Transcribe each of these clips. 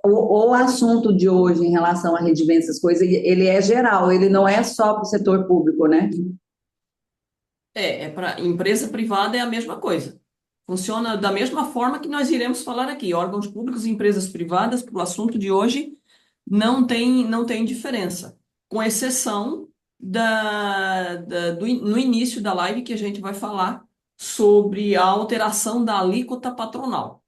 O assunto de hoje em relação à rendimento, essas coisas, ele é geral, ele não é só para o setor público, né? Para empresa privada é a mesma coisa. Funciona da mesma forma que nós iremos falar aqui. Órgãos públicos e empresas privadas, para o assunto de hoje, não tem diferença. Com exceção no início da live que a gente vai falar sobre a alteração da alíquota patronal.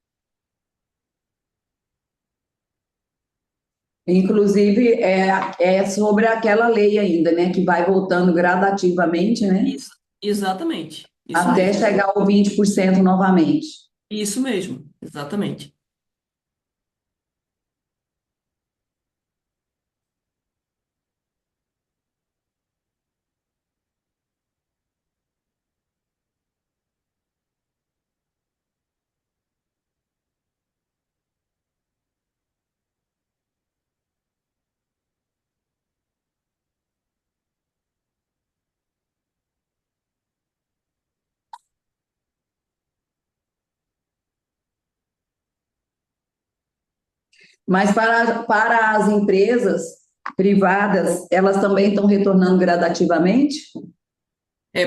Inclusive, é sobre aquela lei ainda, né? Que vai voltando gradativamente, né? Isso, exatamente, isso Até mesmo. chegar ao 20% novamente. Isso mesmo, exatamente. Mas para as empresas privadas, elas também estão retornando gradativamente?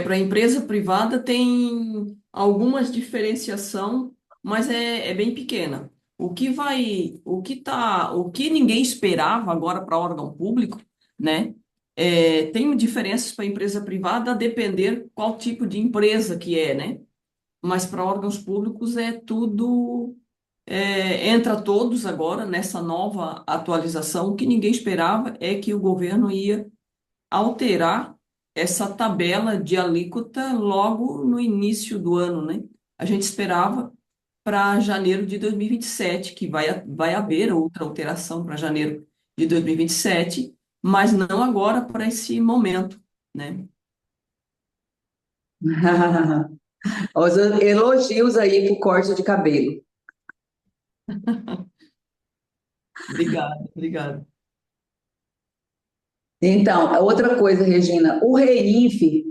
Para a empresa privada tem algumas diferenciação, mas é bem pequena. O que ninguém esperava agora para órgão público, né? Tem diferenças para a empresa privada a depender qual tipo de empresa que é, né? Mas para órgãos públicos é tudo, entra todos agora nessa nova atualização. O que ninguém esperava é que o governo ia alterar essa tabela de alíquota logo no início do ano, né? A gente esperava para janeiro de 2027, que vai haver outra alteração para janeiro de 2027, mas não agora para esse momento, né? Os elogios aí para o corte de cabelo. Obrigado, obrigado. Então, outra coisa, Regina, o REINF,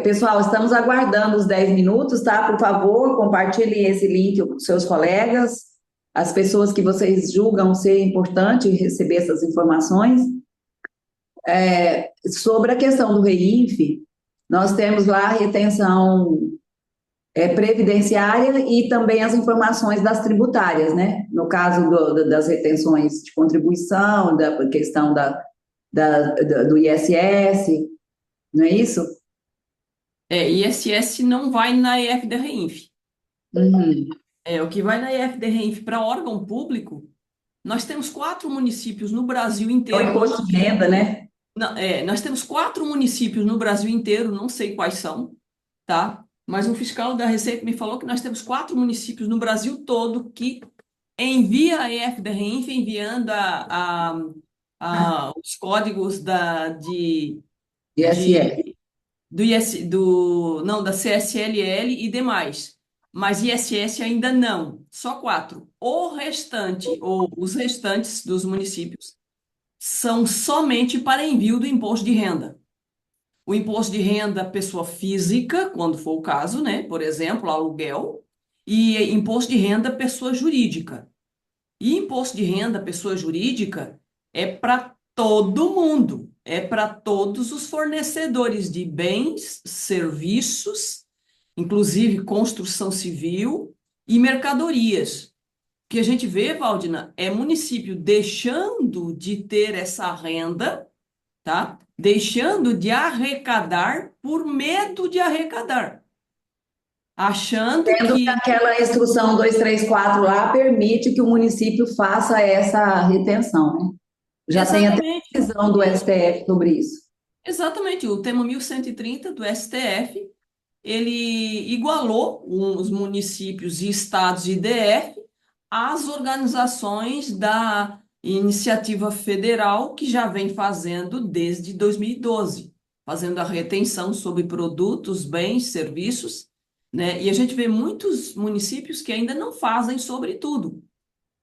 pessoal, estamos aguardando os 10 minutos, tá? Por favor, compartilhem esse link com seus colegas, as pessoas que vocês julgam ser importante receber essas informações. Sobre a questão do REINF, nós temos lá a retenção previdenciária e também as informações das tributárias, né? No caso das retenções de contribuição, da questão do ISS, não é isso? ISS não vai na EFD-REINF. Uhum. O que vai na EFD-REINF para órgão público, nós temos 4 municípios no Brasil É o inteiro, não. imposto de renda, né? Não, nós temos 4 municípios no Brasil inteiro, não sei quais são, tá? Mas um fiscal da Receita me falou que nós temos 4 municípios no Brasil todo que envia a EF da REINF enviando os códigos ISS. de, não, da CSLL e demais. Mas ISS ainda não, só 4. O restante, ou os restantes dos municípios, são somente para envio do imposto de renda. O imposto de renda pessoa física, quando for o caso, né? Por exemplo, aluguel, e imposto de renda pessoa jurídica. E imposto de renda pessoa jurídica é para todo mundo, é para todos os fornecedores de bens, serviços, inclusive construção civil e mercadorias. O que a gente vê, Valdina, é município deixando de ter essa renda, tá? Deixando de arrecadar por medo de arrecadar, achando Sendo que que aquela instrução 234 lá permite que o município faça essa retenção, né? Já tem até exatamente, decisão do STF sobre isso. exatamente o tema 1130 do STF, ele igualou os municípios e estados de DF às organizações da iniciativa federal que já vem fazendo desde 2012, fazendo a retenção sobre produtos, bens, serviços, né? E a gente vê muitos municípios que ainda não fazem sobre tudo,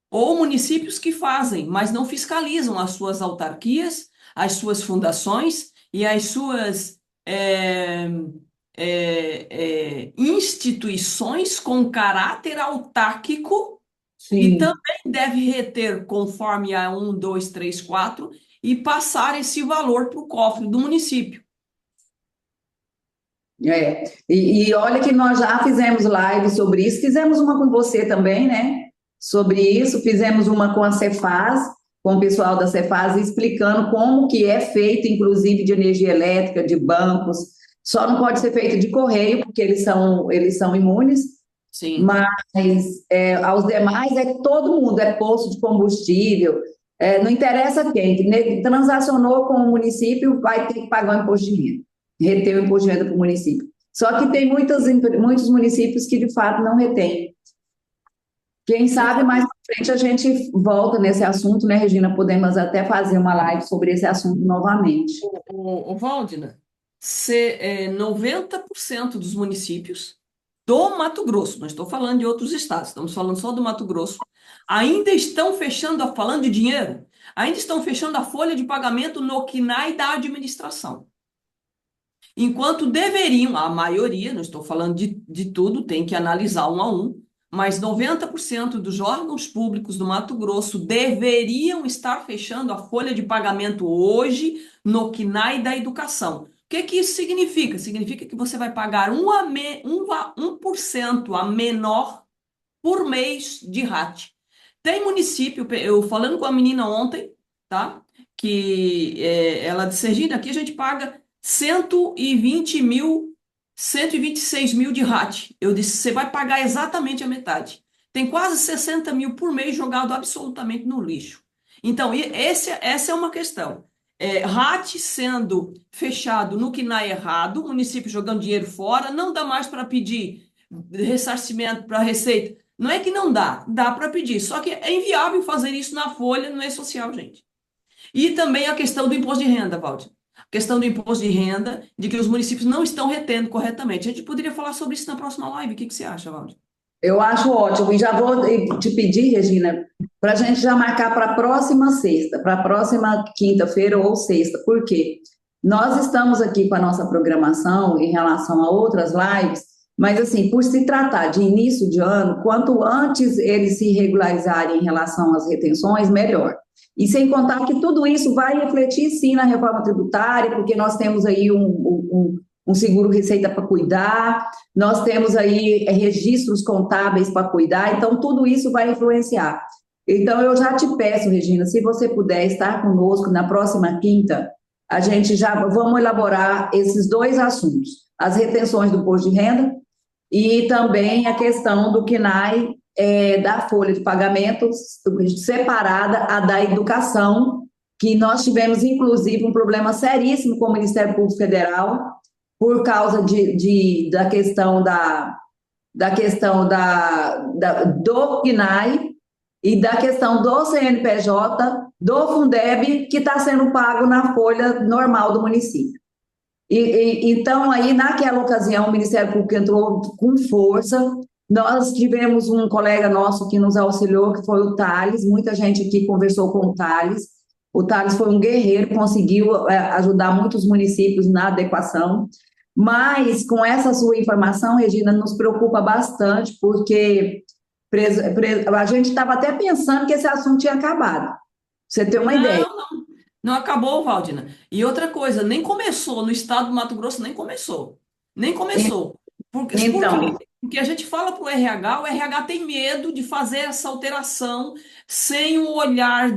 ou municípios que fazem, mas não fiscalizam as suas autarquias, as suas fundações e as suas instituições com caráter autárquico E sim. também deve reter conforme a 1, 2, 3, 4 e passar esse valor para o cofre do município. É. E olha que nós já fizemos live sobre isso, fizemos uma com você também, né? Sobre isso, fizemos uma com a Cefaz, com o pessoal da Cefaz, explicando como que é feito, inclusive, de energia elétrica, de bancos. Só não pode ser feito de correio, porque eles são imunes, Sim. mas aos demais é todo mundo, é posto de combustível, não interessa quem, que transacionou com o município, vai ter que pagar o imposto de renda, reter o imposto de renda para o município. Só que tem muitos municípios que de fato não retêm. Quem sabe mais para frente a gente volta nesse assunto, né, Regina? Podemos até fazer uma live sobre esse assunto novamente. Waldner, 90% dos municípios do Mato Grosso, não estou falando de outros estados, estamos falando só do Mato Grosso, ainda estão fechando, falando de dinheiro, ainda estão fechando a folha de pagamento no CNAE da administração. Enquanto deveriam, a maioria, não estou falando de tudo, tem que analisar um a um, mas 90% dos órgãos públicos do Mato Grosso deveriam estar fechando a folha de pagamento hoje no CNAE da educação. O que que isso significa? Significa que você vai pagar 1% a menor por mês de RAT. Tem município, eu falando com a menina ontem, tá? Que ela de Sergipe, aqui a gente paga 120 mil, 126 mil de RAT. Eu disse, você vai pagar exatamente a metade. Tem quase 60 mil por mês jogado absolutamente no lixo. Então, essa é uma questão. RAT sendo fechado no que não é errado, o município jogando dinheiro fora, não dá mais para pedir ressarcimento para a Receita. Não é que não dá, dá para pedir, só que é inviável fazer isso na folha, não é social, gente. E também a questão do imposto de renda, Valdir. A questão do imposto de renda, de que os municípios não estão retendo corretamente. A gente poderia falar sobre isso na próxima live. O que que você acha, Valdir? Eu acho ótimo. E já vou te pedir, Regina, para a gente já marcar para a próxima sexta, para a próxima quinta-feira ou sexta. Por quê? Nós estamos aqui com a nossa programação em relação a outras lives, mas assim, por se tratar de início de ano, quanto antes eles se regularizarem em relação às retenções, melhor. E sem contar que tudo isso vai refletir sim na reforma tributária, porque nós temos aí um seguro-receita para cuidar, nós temos aí registros contábeis para cuidar, então tudo isso vai influenciar. Então eu já te peço, Regina, se você puder estar conosco na próxima quinta, a gente já vamos elaborar esses dois assuntos, as retenções do imposto de renda e também a questão do CNAE, da folha de pagamento separada a da educação, que nós tivemos, inclusive, um problema seríssimo com o Ministério Público Federal, por causa da questão do PNAE e da questão do CNPJ, do Fundeb, que está sendo pago na folha normal do município. Então, aí, naquela ocasião, o Ministério Público entrou com força. Nós tivemos um colega nosso que nos auxiliou, que foi o Thales. Muita gente aqui conversou com o Thales. O Thales foi um guerreiro, conseguiu ajudar muitos municípios na adequação. Mas, com essa sua informação, Regina, nos preocupa bastante, porque a gente estava até pensando que esse assunto tinha acabado. Pra você ter uma ideia. Não, não, não acabou, Valdina. E outra coisa, nem começou no estado do Mato Grosso, nem começou. Nem começou. Por Então, quê? Porque a gente fala para o RH tem medo de fazer essa alteração sem o olhar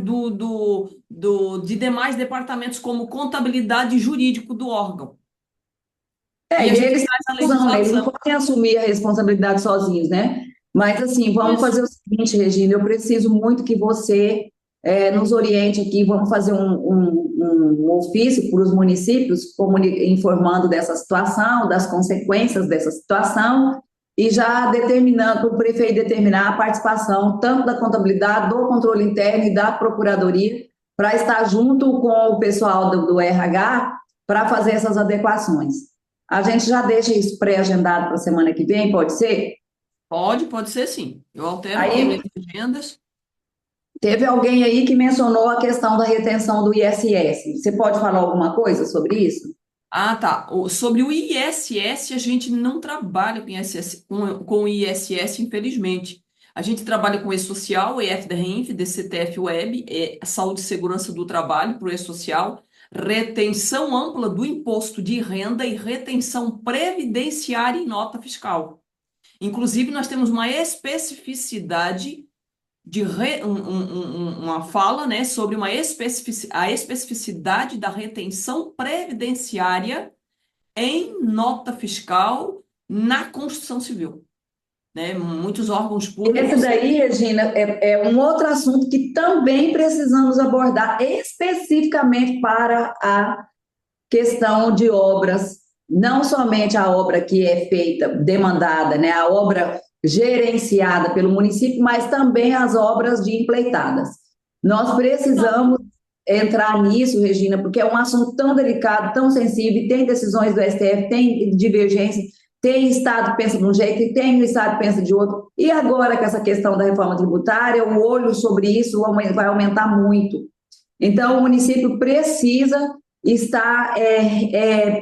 de demais departamentos, como contabilidade e jurídico do órgão. E a e gente eles traz a eles não legislação. podem assumir a responsabilidade sozinhos, né? Mas, assim, vamos Isso. fazer o seguinte, Regina, eu preciso muito que você nos oriente aqui, vamos fazer um ofício para os municípios, informando dessa situação, das consequências dessa situação, e já determinando, para o prefeito determinar a participação tanto da contabilidade, do controle interno e da procuradoria, para estar junto com o pessoal do RH para fazer essas adequações. A gente já deixa isso pré-agendado para a semana que vem, pode ser? Pode ser sim. Eu altero aqui Aí minhas agendas. teve alguém aí que mencionou a questão da retenção do ISS. Você pode falar alguma coisa sobre isso? Ah, tá. Sobre o ISS, a gente não trabalha com ISS, com o ISS, infelizmente. A gente trabalha com E-Social, EFDRINF, DCTF Web, Saúde e Segurança do Trabalho para o E-Social, retenção ampla do imposto de renda e retenção previdenciária em nota fiscal. Inclusive, nós temos uma especificidade uma fala, né, sobre a especificidade da retenção previdenciária em nota fiscal na Constituição Civil, né? Muitos órgãos públicos. Esse daí, Regina, é um outro assunto que também precisamos abordar especificamente para a questão de obras, não somente a obra que é feita, demandada, né, a obra gerenciada pelo município, mas também as obras de empreitadas. Nós precisamos entrar nisso, Regina, porque é um assunto tão delicado, tão sensível, tem decisões do STF, tem divergência, tem Estado que pensa de um jeito e tem o Estado que pensa de outro. E agora, com essa questão da reforma tributária, o olho sobre isso vai aumentar muito. Então, o município precisa estar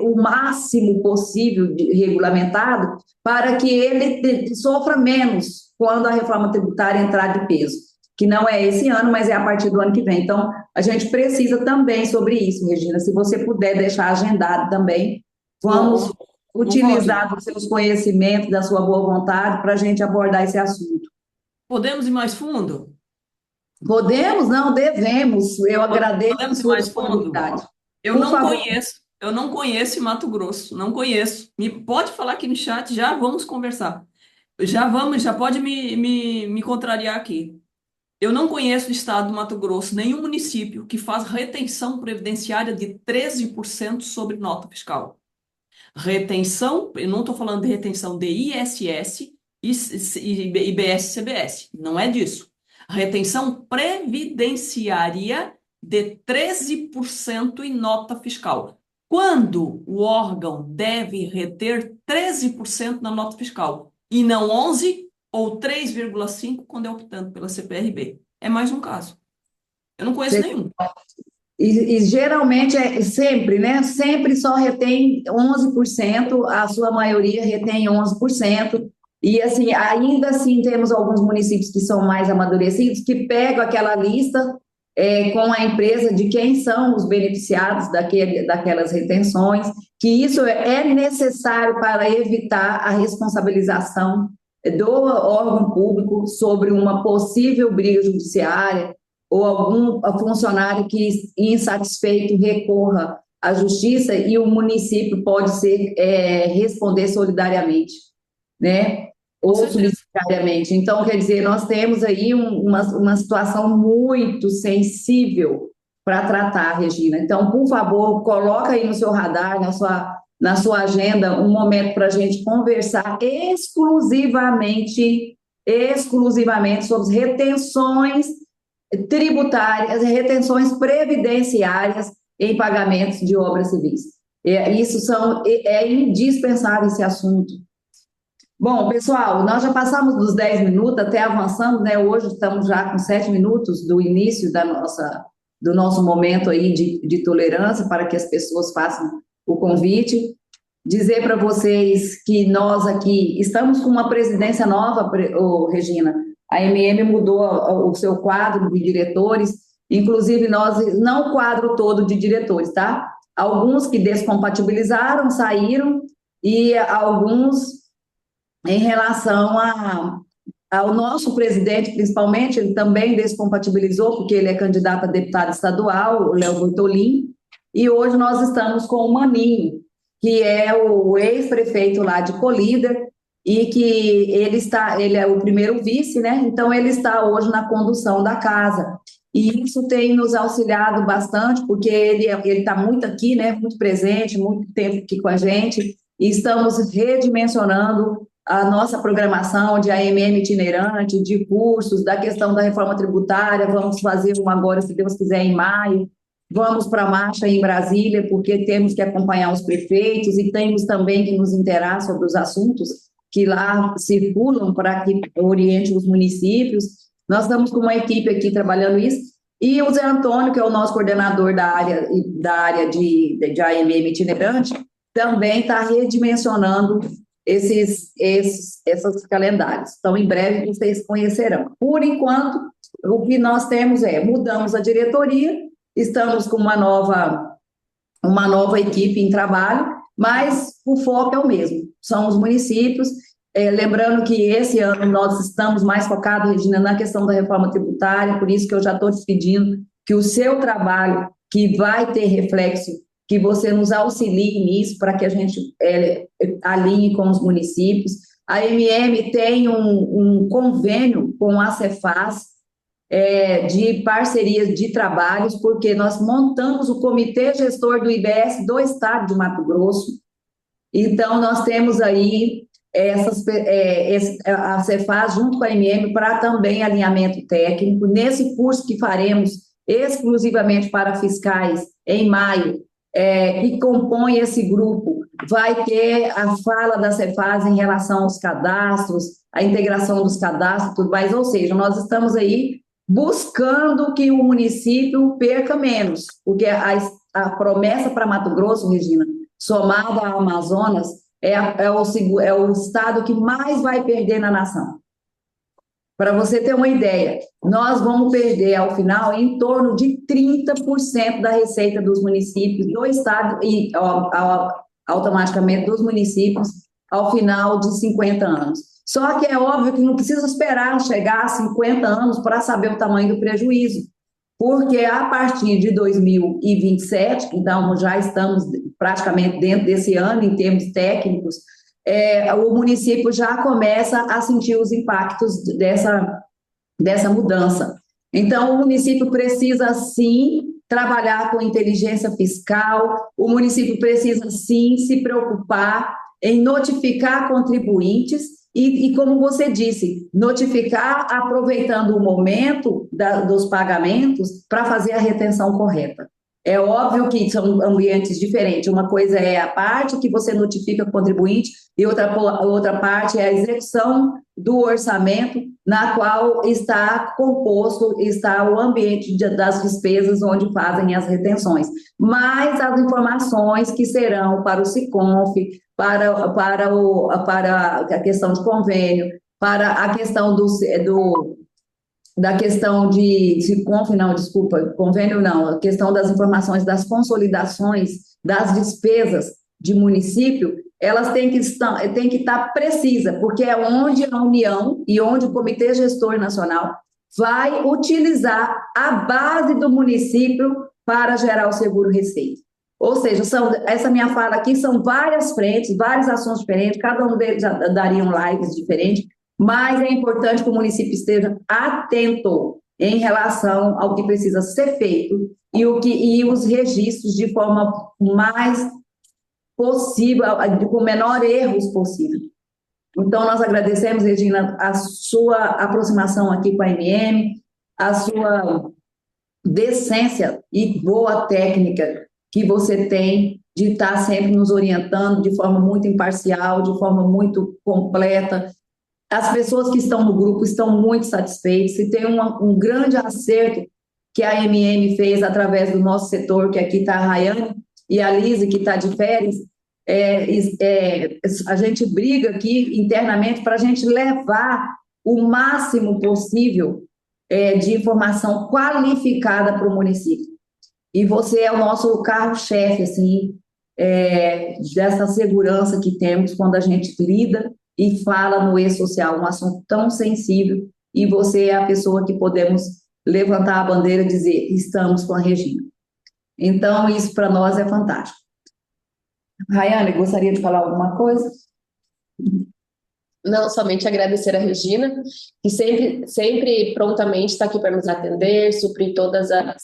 o máximo possível regulamentado para que ele sofra menos quando a reforma tributária entrar de peso, que não é esse ano, mas é a partir do ano que vem. Então, a gente precisa também sobre isso, Regina. Se você puder deixar agendado também, vamos utilizar os seus conhecimentos, da sua boa vontade, para a gente abordar esse assunto. Podemos ir mais fundo? Podemos? Não, devemos. Eu agradeço Podemos a ir sua mais fundo? disponibilidade. Eu não conheço Mato Grosso, não conheço. Me pode falar aqui no chat, já vamos conversar. Já pode me contrariar aqui. Eu não conheço o estado do Mato Grosso, nenhum município que faz retenção previdenciária de 13% sobre nota fiscal. Retenção, eu não estou falando de retenção de ISS, IBS e CBS, não é disso. Retenção previdenciária de 13% em nota fiscal. Quando o órgão deve reter 13% na nota fiscal e não 11% ou 3,5% quando é optando pela CPRB? É mais um caso. Eu não conheço nenhum. E geralmente sempre, né? Sempre só retém 11%, a sua maioria retém 11%. E assim, ainda assim temos alguns municípios que são mais amadurecidos, que pegam aquela lista com a empresa de quem são os beneficiados daquelas retenções, que isso é necessário para evitar a responsabilização do órgão público sobre uma possível briga judiciária ou algum funcionário que, insatisfeito, recorra à justiça e o município pode responder solidariamente, né? Ou subsidiariamente. Então, quer dizer, nós temos aí uma situação muito sensível para tratar, Regina. Então, por favor, coloca aí no seu radar, na sua agenda, um momento para a gente conversar exclusivamente sobre retenções tributárias, retenções previdenciárias em pagamentos de obras civis. É indispensável esse assunto. Bom, pessoal, nós já passamos dos 10 minutos, até avançamos, né? Hoje estamos já com 7 minutos do início do nosso momento aí de tolerância para que as pessoas façam o convite. Dizer para vocês que nós aqui estamos com uma presidência nova, Regina. A MM mudou o seu quadro de diretores, inclusive nós, não o quadro todo de diretores, tá? Alguns que descompatibilizaram, saíram, e alguns em relação ao nosso presidente, principalmente, ele também descompatibilizou, porque ele é candidato a deputado estadual, o Léo Bortolin, e hoje nós estamos com o Maninho, que é o ex-prefeito lá de Colíder, e que ele é o primeiro vice, né? Então ele está hoje na condução da casa. E isso tem nos auxiliado bastante, porque ele está muito aqui, né? Muito presente, muito tempo aqui com a gente, e estamos redimensionando a nossa programação de AMM itinerante, de cursos, da questão da reforma tributária. Vamos fazer um agora, se Deus quiser, em maio. Vamos para a marcha em Brasília, porque temos que acompanhar os prefeitos e temos também que nos interar sobre os assuntos que lá circulam para que oriente os municípios. Nós estamos com uma equipe aqui trabalhando isso. E o Zé Antônio, que é o nosso coordenador da área de AMM itinerante, também está redimensionando esses calendários. Então, em breve vocês conhecerão. Por enquanto, o que nós temos mudamos a diretoria, estamos com uma nova equipe em trabalho, mas o foco é o mesmo, são os municípios. Lembrando que esse ano nós estamos mais focados, Regina, na questão da reforma tributária, por isso que eu já estou te pedindo que o seu trabalho, que vai ter reflexo, que você nos auxilie nisso, para que a gente alinhe com os municípios. A MM tem um convênio com a Cefaz, de parcerias de trabalhos, porque nós montamos o comitê gestor do IBS do estado de Mato Grosso. Então, nós temos aí a Cefaz junto com a MM para também alinhamento técnico. Nesse curso que faremos exclusivamente para fiscais em maio, que compõe esse grupo, vai ter a fala da Cefaz em relação aos cadastros, a integração dos cadastros, tudo mais. Ou seja, nós estamos aí buscando que o município perca menos, porque a promessa para Mato Grosso, Regina, somada ao Amazonas, é o estado que mais vai perder na nação. Para você ter uma ideia, nós vamos perder, ao final, em torno de 30% da receita dos municípios do estado e automaticamente dos municípios ao final de 50 anos. Só que é óbvio que não precisa esperar chegar a 50 anos para saber o tamanho do prejuízo, porque a partir de 2027, então já estamos praticamente dentro desse ano em termos técnicos, o município já começa a sentir os impactos dessa mudança. Então, o município precisa, sim, trabalhar com inteligência fiscal, o município precisa, sim, se preocupar em notificar contribuintes e, como você disse, notificar aproveitando o momento dos pagamentos para fazer a retenção correta. É óbvio que são ambientes diferentes. Uma coisa é a parte que você notifica o contribuinte e outra parte é a execução do orçamento, na qual está composto, está o ambiente das despesas onde fazem as retenções. Mas as informações que serão para o SICONF, para a questão de convênio, para a questão da questão convênio não, a questão das informações das consolidações das despesas de município, elas têm que estar precisas, porque é onde a União e onde o Comitê Gestor Nacional vai utilizar a base do município para gerar o seguro-receita. Ou seja, essa minha fala aqui são várias frentes, vários assuntos diferentes, cada um deles daria lives diferentes, mas é importante que o município esteja atento em relação ao que precisa ser feito e os registros de forma mais possível, com menor erros possível. Então, nós agradecemos, Regina, a sua aproximação aqui com a MM, a sua decência e boa técnica que você tem de estar sempre nos orientando de forma muito imparcial, de forma muito completa. As pessoas que estão no grupo estão muito satisfeitas, e tem um grande acerto que a MM fez através do nosso setor, que aqui está a Rayane e a Lise, que está de férias. A gente briga aqui internamente para a gente levar o máximo possível de informação qualificada para o município. E você é o nosso carro-chefe, assim, dessa segurança que temos quando a gente lida e fala no e-social, um assunto tão sensível, e você é a pessoa que podemos levantar a bandeira e dizer, estamos com a Regina. Então, isso para nós é fantástico. Rayane, gostaria de falar alguma coisa? Não, somente agradecer a Regina, que sempre prontamente está aqui para nos atender, suprir todas as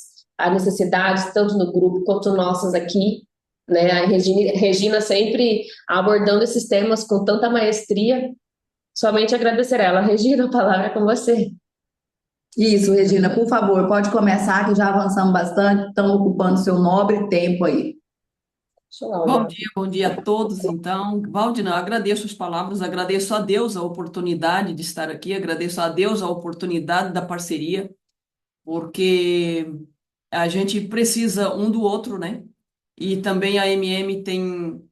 necessidades, tanto no grupo quanto nossas aqui, né? A Regina sempre abordando esses temas com tanta maestria. Somente agradecer a ela. Regina, a palavra é com você. Isso, Regina, por favor, pode começar, que já avançamos bastante, estamos ocupando seu nobre tempo aí. Bom dia a todos, então. Valdina, agradeço as palavras, agradeço a Deus a oportunidade de estar aqui, agradeço a Deus a oportunidade da parceria, porque a gente precisa um do outro, né? E também a MM tem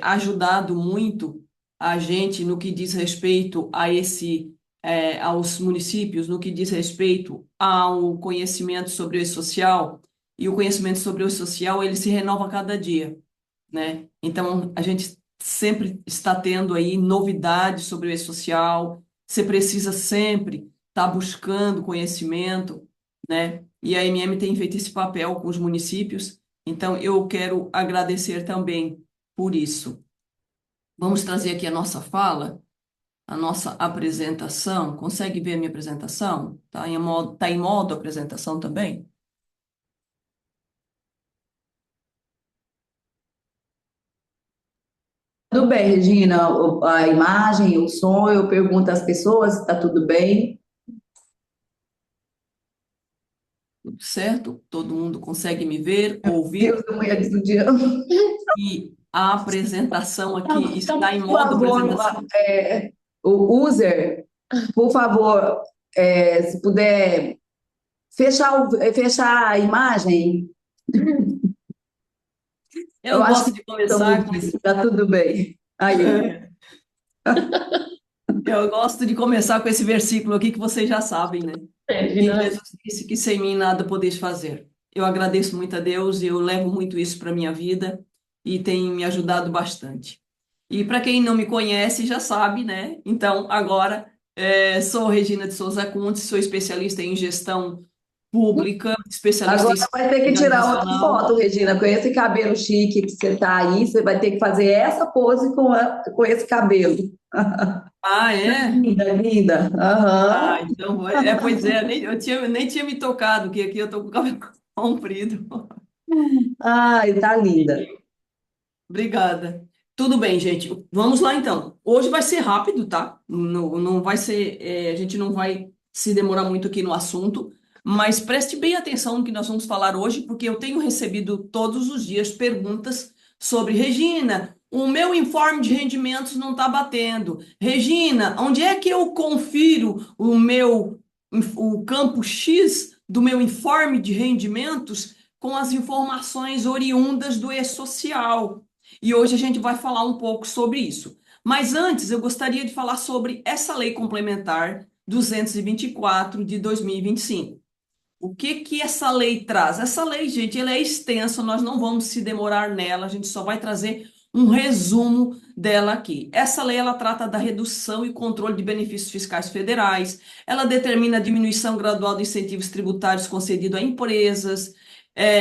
ajudado muito a gente no que diz respeito a aos municípios, no que diz respeito ao conhecimento sobre o e-social, e o conhecimento sobre o e-social, ele se renova a cada dia, né? Então, a gente sempre está tendo aí novidades sobre o e-social, você precisa sempre estar buscando conhecimento, né? E a MM tem feito esse papel com os municípios, então eu quero agradecer também por isso. Vamos trazer aqui a nossa fala, a nossa apresentação. Consegue ver a minha apresentação? Tá em modo apresentação também? Tudo bem, Regina, a imagem, o som, eu pergunto às pessoas se está tudo bem. Tudo certo? Todo mundo consegue me ver, ouvir? Deus, da mulher do dia. E a apresentação aqui Então, está em por modo favor, apresentação? o user, por favor, se puder fechar a imagem, eu Eu acho gosto que de estamos começar com esse, está tudo bem. Aí, eu gosto de começar com esse versículo aqui que vocês já sabem, né? Que Regina, Jesus disse que sem mim nada podeis fazer. Eu agradeço muito a Deus e eu levo muito isso para a minha vida e tem me ajudado bastante. E para quem não me conhece, já sabe, né? Então, agora, sou Regina de Souza Kundes, sou especialista em gestão pública, especialista agora em vai ter que seguridade tirar outra nacional. foto, Regina, com esse cabelo chique que você está aí, você vai ter que fazer essa pose com esse cabelo. Ah, é? Linda, linda. Aham. Ah, então, pois é, nem tinha me tocado, que aqui eu tô com o cabelo comprido. Ai, tá linda. Obrigada. Tudo bem, gente. Vamos lá então. Hoje vai ser rápido, tá? Não vai ser, a gente não vai se demorar muito aqui no assunto, mas preste bem atenção no que nós vamos falar hoje, porque eu tenho recebido todos os dias perguntas sobre Regina, o meu informe de rendimentos não está batendo. Regina, onde é que eu confiro o campo X do meu informe de rendimentos com as informações oriundas do e-social? E hoje a gente vai falar um pouco sobre isso. Mas antes, eu gostaria de falar sobre essa Lei Complementar 224 de 2025. O que que essa lei traz? Essa lei, gente, ela é extensa, nós não vamos se demorar nela, a gente só vai trazer um resumo dela aqui. Essa lei, ela trata da redução e controle de benefícios fiscais federais, ela determina a diminuição gradual de incentivos tributários concedidos a empresas,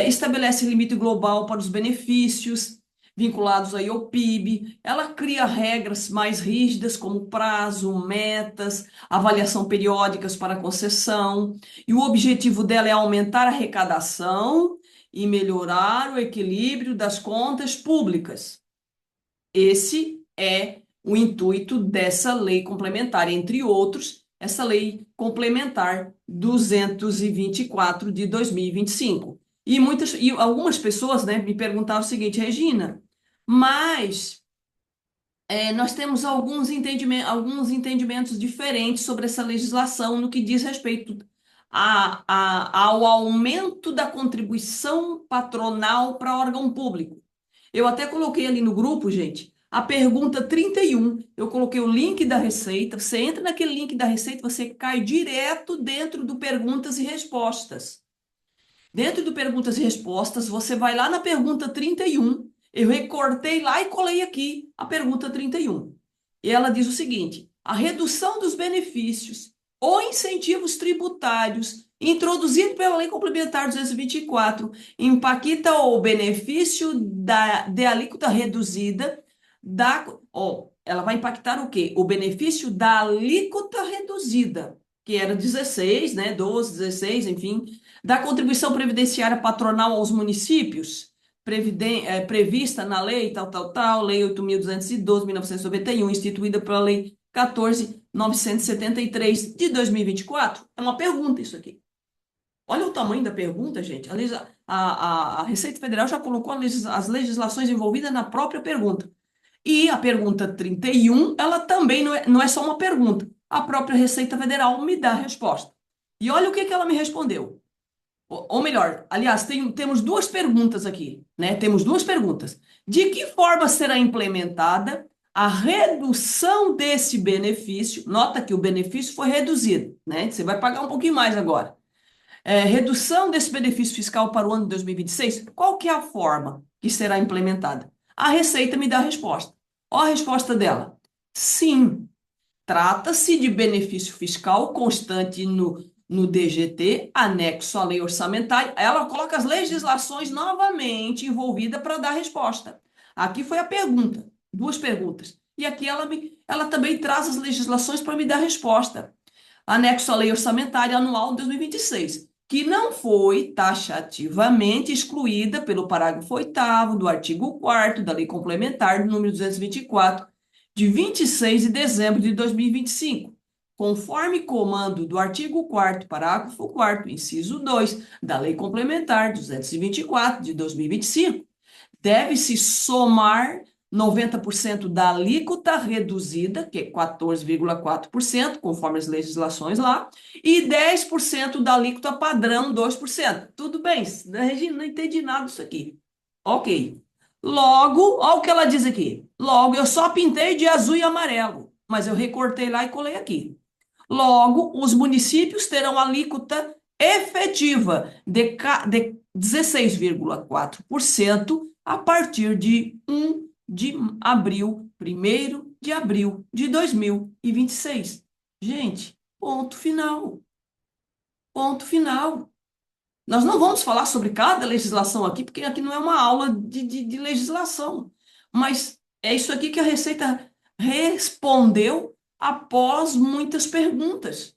estabelece limite global para os benefícios vinculados aí ao PIB, ela cria regras mais rígidas, como prazo, metas, avaliação periódicas para concessão, e o objetivo dela é aumentar a arrecadação e melhorar o equilíbrio das contas públicas. Esse é o intuito dessa lei complementar, entre outros, essa lei complementar 224 de 2025. E algumas pessoas, né, me perguntaram o seguinte, Regina, mas nós temos alguns entendimentos diferentes sobre essa legislação no que diz respeito ao aumento da contribuição patronal para órgão público. Eu até coloquei ali no grupo, gente, a pergunta 31. Eu coloquei o link da Receita. Você entra naquele link da Receita, você cai direto dentro do Perguntas e Respostas. Dentro do Perguntas e Respostas, você vai lá na pergunta 31. Eu recortei lá e colei aqui a pergunta 31. E ela diz o seguinte: a redução dos benefícios ou incentivos tributários introduzido pela Lei Complementar 224 impacta o benefício de alíquota reduzida ela vai impactar o quê? O benefício da alíquota reduzida, que era 16, né, 12, 16, enfim, da contribuição previdenciária patronal aos municípios, prevista na lei tal, Lei 8.212, 1991, instituída pela Lei 14.973 de 2024? É uma pergunta isso aqui. Olha o tamanho da pergunta, gente. A Receita Federal já colocou as legislações envolvidas na própria pergunta. E a pergunta 31, ela também não é só uma pergunta. A própria Receita Federal me dá a resposta. E olha o que ela me respondeu. Ou melhor, aliás, temos duas perguntas aqui, né? Temos duas perguntas. De que forma será implementada a redução desse benefício, nota que o benefício foi reduzido, né? Você vai pagar um pouquinho mais agora. Redução desse benefício fiscal para o ano de 2026, qual que é a forma que será implementada? A Receita me dá a resposta. Ó a resposta dela. Sim, trata-se de benefício fiscal constante no DGT, anexo à lei orçamentária. Ela coloca as legislações novamente envolvidas para dar a resposta. Aqui foi a pergunta, duas perguntas. E aqui ela também traz as legislações para me dar a resposta. Anexo à lei orçamentária anual de 2026, que não foi taxativamente excluída pelo parágrafo 8º do artigo 4º da Lei Complementar número 224, de 26 de dezembro de 2025, conforme comando do artigo 4º, parágrafo 4º, inciso 2, da Lei Complementar 224 de 2025, deve-se somar 90% da alíquota reduzida, que é 14,4%, conforme as legislações lá, e 10% da alíquota padrão, 2%. Tudo bem, Regina, não entendi nada disso aqui. Ok. Logo, olha o que ela diz aqui. Logo, eu só pintei de azul e amarelo, mas eu recortei lá e colei aqui. Logo, os municípios terão alíquota efetiva de 16,4% a partir de 1 de abril, 1º de abril de 2026. Gente, ponto final. Ponto final. Nós não vamos falar sobre cada legislação aqui, porque aqui não é uma aula de legislação. Mas é isso aqui que a Receita respondeu após muitas perguntas.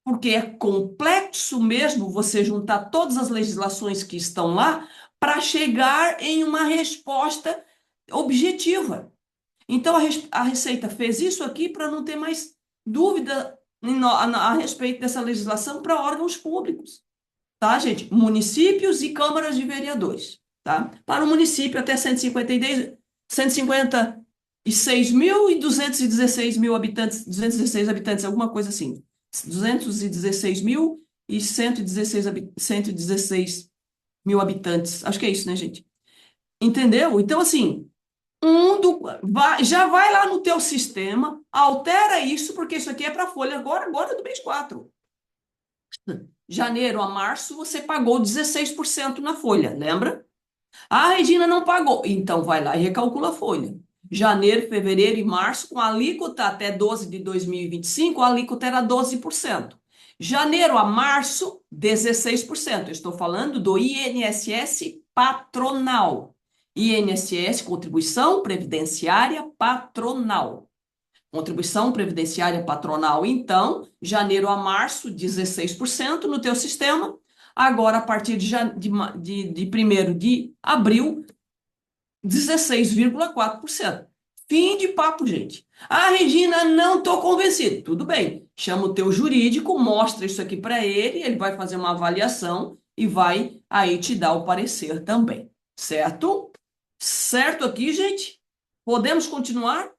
Porque é complexo mesmo você juntar todas as legislações que estão lá para chegar em uma resposta objetiva. Então, a Receita fez isso aqui para não ter mais dúvida a respeito dessa legislação para órgãos públicos. Tá, gente? Municípios e câmaras de vereadores. Tá? Para o município, até 156.216 mil habitantes, 216 habitantes, alguma coisa assim. 216.116 mil habitantes. Acho que é isso, né, gente? Entendeu? Então, assim, já vai lá no teu sistema, altera isso, porque isso aqui é para a folha agora do mês 4. Janeiro a março, você pagou 16% na folha, lembra? A Regina não pagou. Então, vai lá e recalcula a folha. Janeiro, fevereiro e março, com a alíquota até 12 de 2025, a alíquota era 12%. Janeiro a março, 16%. Eu estou falando do INSS patronal. INSS, Contribuição Previdenciária Patronal. Contribuição previdenciária patronal, então, janeiro a março, 16% no teu sistema. Agora, a partir de 1º de abril, 16,4%. Fim de papo, gente. Ah, Regina, não estou convencido. Tudo bem, chama o teu jurídico, mostra isso aqui para ele vai fazer uma avaliação e vai aí te dar o parecer também. Certo? Certo aqui, gente? Podemos continuar?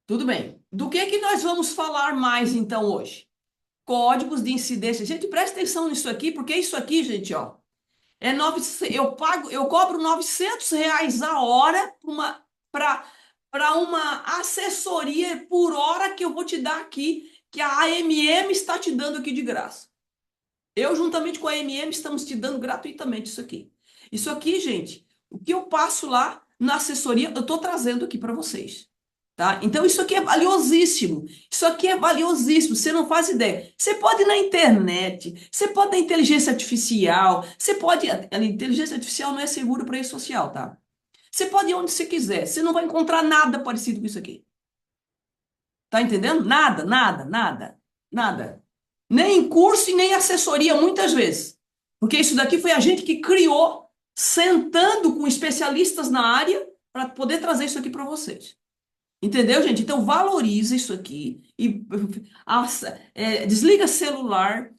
Tudo bem. Do que nós vamos falar mais, então, hoje? Códigos de incidência. Gente, presta atenção nisso aqui, porque isso aqui, gente, ó, eu cobro R$ 900 a hora para uma assessoria por hora que eu vou te dar aqui, que a AMM está te dando aqui de graça. Eu, juntamente com a AMM, estamos te dando gratuitamente isso aqui. Isso aqui, gente, o que eu passo lá na assessoria, eu estou trazendo aqui para vocês. Tá? Então, isso aqui é valiosíssimo. Isso aqui é valiosíssimo. Você não faz ideia. Você pode ir na internet, você pode na inteligência artificial, você pode. A inteligência artificial não é segura para rede social, tá? Você pode ir onde você quiser. Você não vai encontrar nada parecido com isso aqui. Tá entendendo? Nada, nada, nada, nada. Nem curso e nem assessoria, muitas vezes. Porque isso daqui foi a gente que criou, sentando com especialistas na área, para poder trazer isso aqui para vocês. Entendeu, gente? Então, valoriza isso aqui. Desliga celular,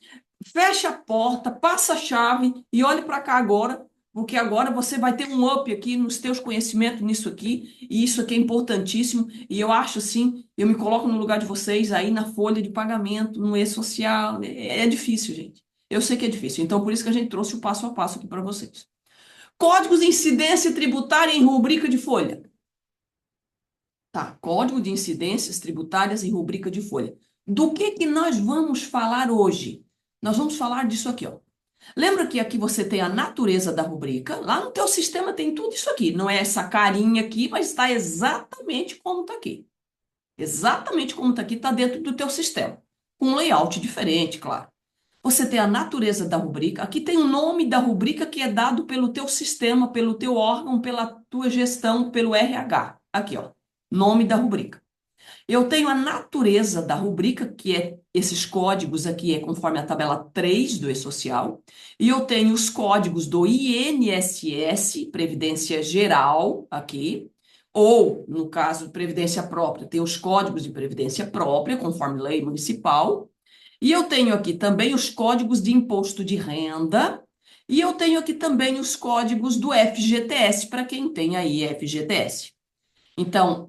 fecha a porta, passa a chave e olhe para cá agora, porque agora você vai ter um up aqui nos teus conhecimentos nisso aqui, e isso aqui é importantíssimo. E eu acho assim, eu me coloco no lugar de vocês aí na folha de pagamento, no e-social. É difícil, gente. Eu sei que é difícil. Então, por isso que a gente trouxe o passo a passo aqui para vocês. Códigos de incidência tributária em rubrica de folha. Tá, Código de Incidências Tributárias e Rubrica de Folha. Do que nós vamos falar hoje? Nós vamos falar disso aqui, ó. Lembra que aqui você tem a natureza da rubrica? Lá no teu sistema tem tudo isso aqui. Não é essa carinha aqui, mas está exatamente como está aqui. Exatamente como está aqui, está dentro do teu sistema. Com um layout diferente, claro. Você tem a natureza da rubrica. Aqui tem o nome da rubrica que é dado pelo teu sistema, pelo teu órgão, pela tua gestão, pelo RH. Aqui, ó. Nome da rubrica. Eu tenho a natureza da rubrica, que é esses códigos aqui, é conforme a tabela 3 do E-Social. E eu tenho os códigos do INSS, Previdência Geral, aqui. Ou, no caso, Previdência Própria, tem os códigos de Previdência Própria, conforme lei municipal. E eu tenho aqui também os códigos de imposto de renda. E eu tenho aqui também os códigos do FGTS, para quem tem aí FGTS. Então,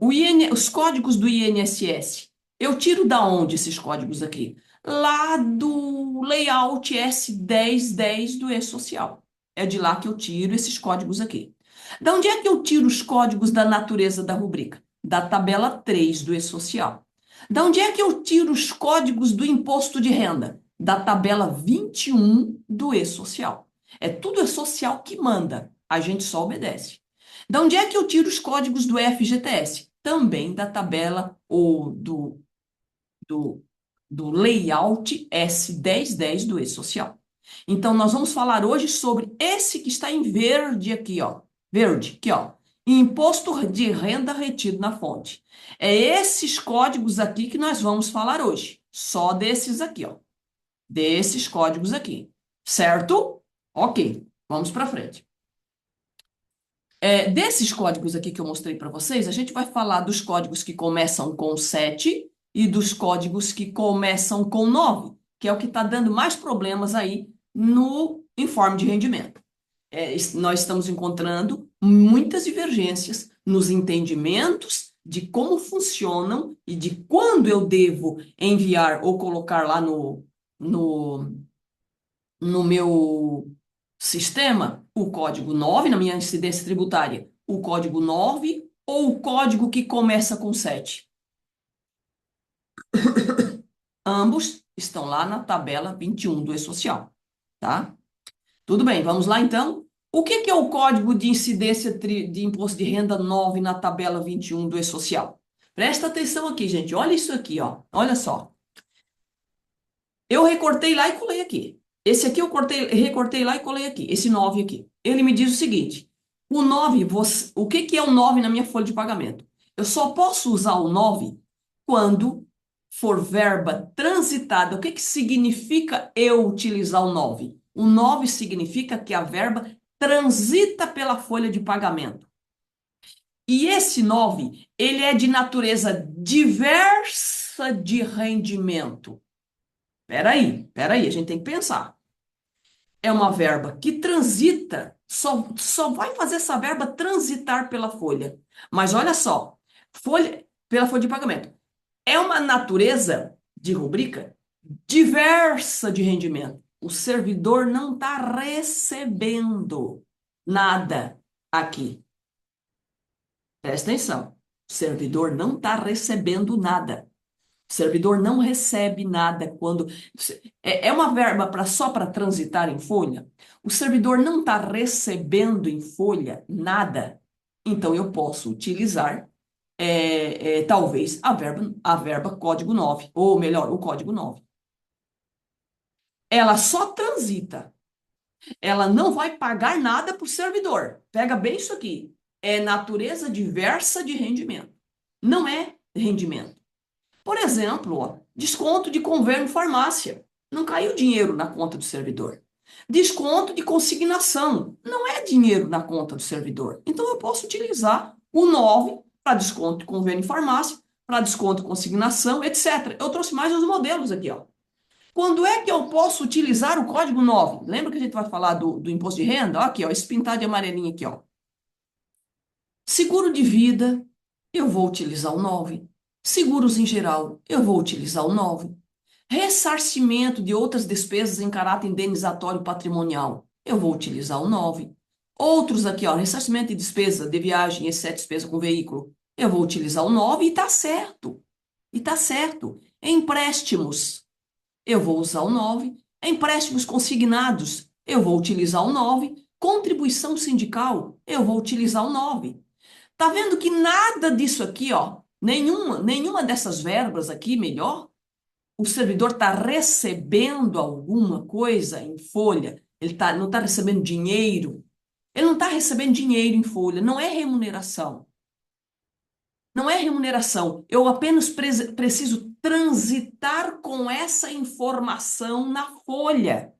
os códigos do INSS, eu tiro da onde esses códigos aqui? Lá do layout S1010 do E-Social. É de lá que eu tiro esses códigos aqui. Da onde é que eu tiro os códigos da natureza da rubrica? Da tabela 3 do E-Social. Da onde é que eu tiro os códigos do imposto de renda? Da tabela 21 do E-Social. É tudo E-Social que manda, a gente só obedece. Da onde é que eu tiro os códigos do FGTS? Também da tabela ou do layout S1010 do E-Social. Então, nós vamos falar hoje sobre esse que está em verde aqui, ó. Verde, aqui, ó. Imposto de renda retido na fonte. É esses códigos aqui que nós vamos falar hoje. Só desses aqui, ó. Desses códigos aqui. Certo? Ok. Vamos para frente. Desses códigos aqui que eu mostrei para vocês, a gente vai falar dos códigos que começam com 7 e dos códigos que começam com 9, que é o que está dando mais problemas aí no informe de rendimento. Nós estamos encontrando muitas divergências nos entendimentos de como funcionam e de quando eu devo enviar ou colocar lá no meu sistema o código 9, na minha incidência tributária, o código 9 ou o código que começa com 7. Ambos estão lá na tabela 21 do E-Social, tá? Tudo bem, vamos lá então. O que é o código de incidência de imposto de renda 9 na tabela 21 do E-Social? Presta atenção aqui, gente. Olha isso aqui, ó. Olha só. Eu recortei lá e colei aqui. Esse aqui eu recortei lá e colei aqui. Esse 9 aqui. Ele me diz o seguinte. O 9, o que é o 9 na minha folha de pagamento? Eu só posso usar o 9 quando for verba transitada. O que significa eu utilizar o 9? O 9 significa que a verba transita pela folha de pagamento. E esse 9, ele é de natureza diversa de rendimento. Peraí, a gente tem que pensar. É uma verba que transita, só vai fazer essa verba transitar pela folha. Mas olha só, pela folha de pagamento. É uma natureza de rubrica diversa de rendimento. O servidor não está recebendo nada aqui. Presta atenção. O servidor não está recebendo nada. O servidor não recebe nada quando... É uma verba só para transitar em folha? O servidor não está recebendo em folha nada. Então, eu posso utilizar, talvez, a verba código 9. Ou melhor, o código 9. Ela só transita. Ela não vai pagar nada para o servidor. Pega bem isso aqui. É natureza diversa de rendimento. Não é rendimento. Por exemplo, ó, desconto de convênio farmácia. Não caiu dinheiro na conta do servidor. Desconto de consignação. Não é dinheiro na conta do servidor. Então, eu posso utilizar o 9 para desconto de convênio farmácia, para desconto de consignação, etc. Eu trouxe mais os modelos aqui, ó. Quando é que eu posso utilizar o código 9? Lembra que a gente vai falar do imposto de renda? Ó, aqui, ó, esse pintado de amarelinho aqui, ó. Seguro de vida, eu vou utilizar o 9. Seguros em geral, eu vou utilizar o 9. Ressarcimento de outras despesas em caráter indenizatório patrimonial, eu vou utilizar o 9. Outros aqui, ó, ressarcimento de despesa de viagem, exceto despesa com veículo, eu vou utilizar o 9 e está certo. E está certo. Empréstimos, eu vou usar o 9. Empréstimos consignados, eu vou utilizar o 9. Contribuição sindical, eu vou utilizar o 9. Tá vendo que nada disso aqui, ó, nenhuma dessas verbas aqui, melhor, o servidor está recebendo alguma coisa em folha, não está recebendo dinheiro. Ele não está recebendo dinheiro em folha, não é remuneração. Não é remuneração. Eu apenas preciso transitar com essa informação na folha.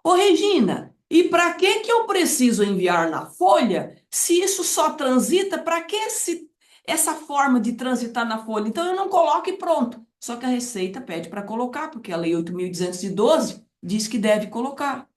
Ô, Regina, e para que eu preciso enviar na folha se isso só transita? Para que essa forma de transitar na folha? Então eu não coloco e pronto. Só que a Receita pede para colocar, porque a Lei 8.212 diz que deve colocar.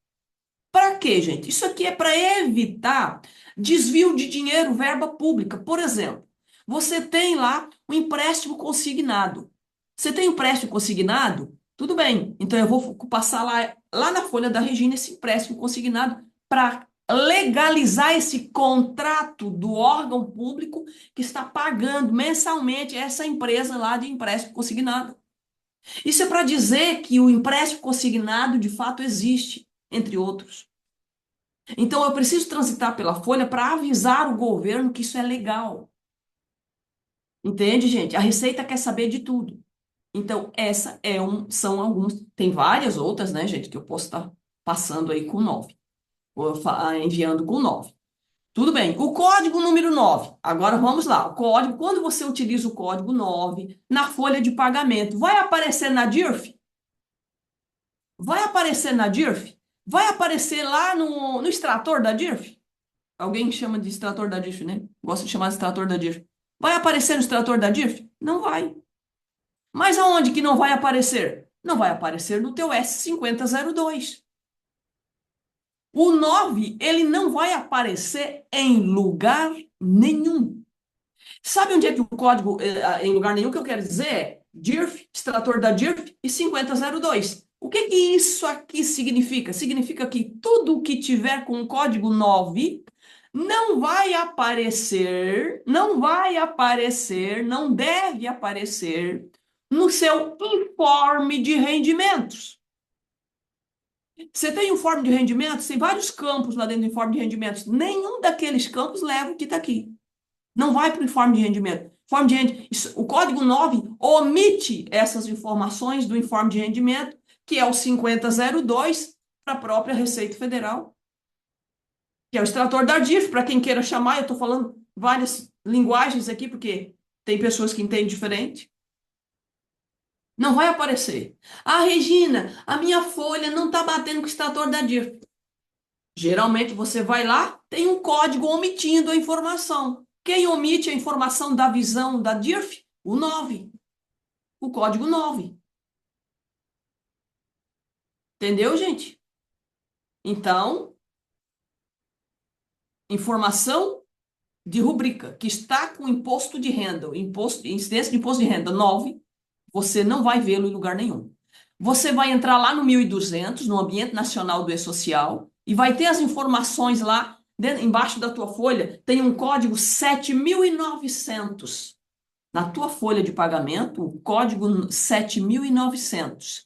Para quê, gente? Isso aqui é para evitar desvio de dinheiro, verba pública. Por exemplo, você tem lá um empréstimo consignado. Você tem um empréstimo consignado? Tudo bem. Então eu vou passar lá na folha da Regina esse empréstimo consignado para legalizar esse contrato do órgão público que está pagando mensalmente essa empresa lá de empréstimo consignado. Isso é para dizer que o empréstimo consignado de fato existe, entre outros. Então, eu preciso transitar pela folha para avisar o governo que isso é legal. Entende, gente? A Receita quer saber de tudo. Então, são algumas. Tem várias outras, né, gente, que eu posso estar passando aí com 9. Ou enviando com 9. Tudo bem. O código número 9. Agora vamos lá. O código, quando você utiliza o código 9 na folha de pagamento, vai aparecer na DIRF? Vai aparecer na DIRF? Vai aparecer lá no extrator da DIRF? Alguém chama de extrator da DIRF, né? Gosta de chamar de extrator da DIRF. Vai aparecer no extrator da DIRF? Não vai. Mas aonde que não vai aparecer? Não vai aparecer no teu S5002. O 9, ele não vai aparecer em lugar nenhum. Sabe onde é que o código, em lugar nenhum, que eu quero dizer é DIRF, extrator da DIRF e 5002. O que que isso aqui significa? Significa que tudo que tiver com o código 9 não vai aparecer, não deve aparecer no seu informe de rendimentos. Você tem um informe de rendimentos, tem vários campos lá dentro do informe de rendimentos. Nenhum daqueles campos leva o que está aqui. Não vai para o informe de rendimento. O código 9 omite essas informações do informe de rendimento, que é o 5002, para a própria Receita Federal, que é o extrator da DIRF, para quem queira chamar. Eu estou falando várias linguagens aqui, porque tem pessoas que entendem diferente. Não vai aparecer. Ah, Regina, a minha folha não está batendo com o extrator da DIRF. Geralmente você vai lá, tem um código omitindo a informação. Quem omite a informação da visão da DIRF? O 9. O código 9. Entendeu, gente? Então, informação de rubrica que está com imposto de renda, incidência de imposto de renda 9, você não vai vê-lo em lugar nenhum. Você vai entrar lá no 1200, no Ambiente Nacional do E-Social, e vai ter as informações lá, embaixo da tua folha, tem um código 7.900. Na tua folha de pagamento, o código 7.900.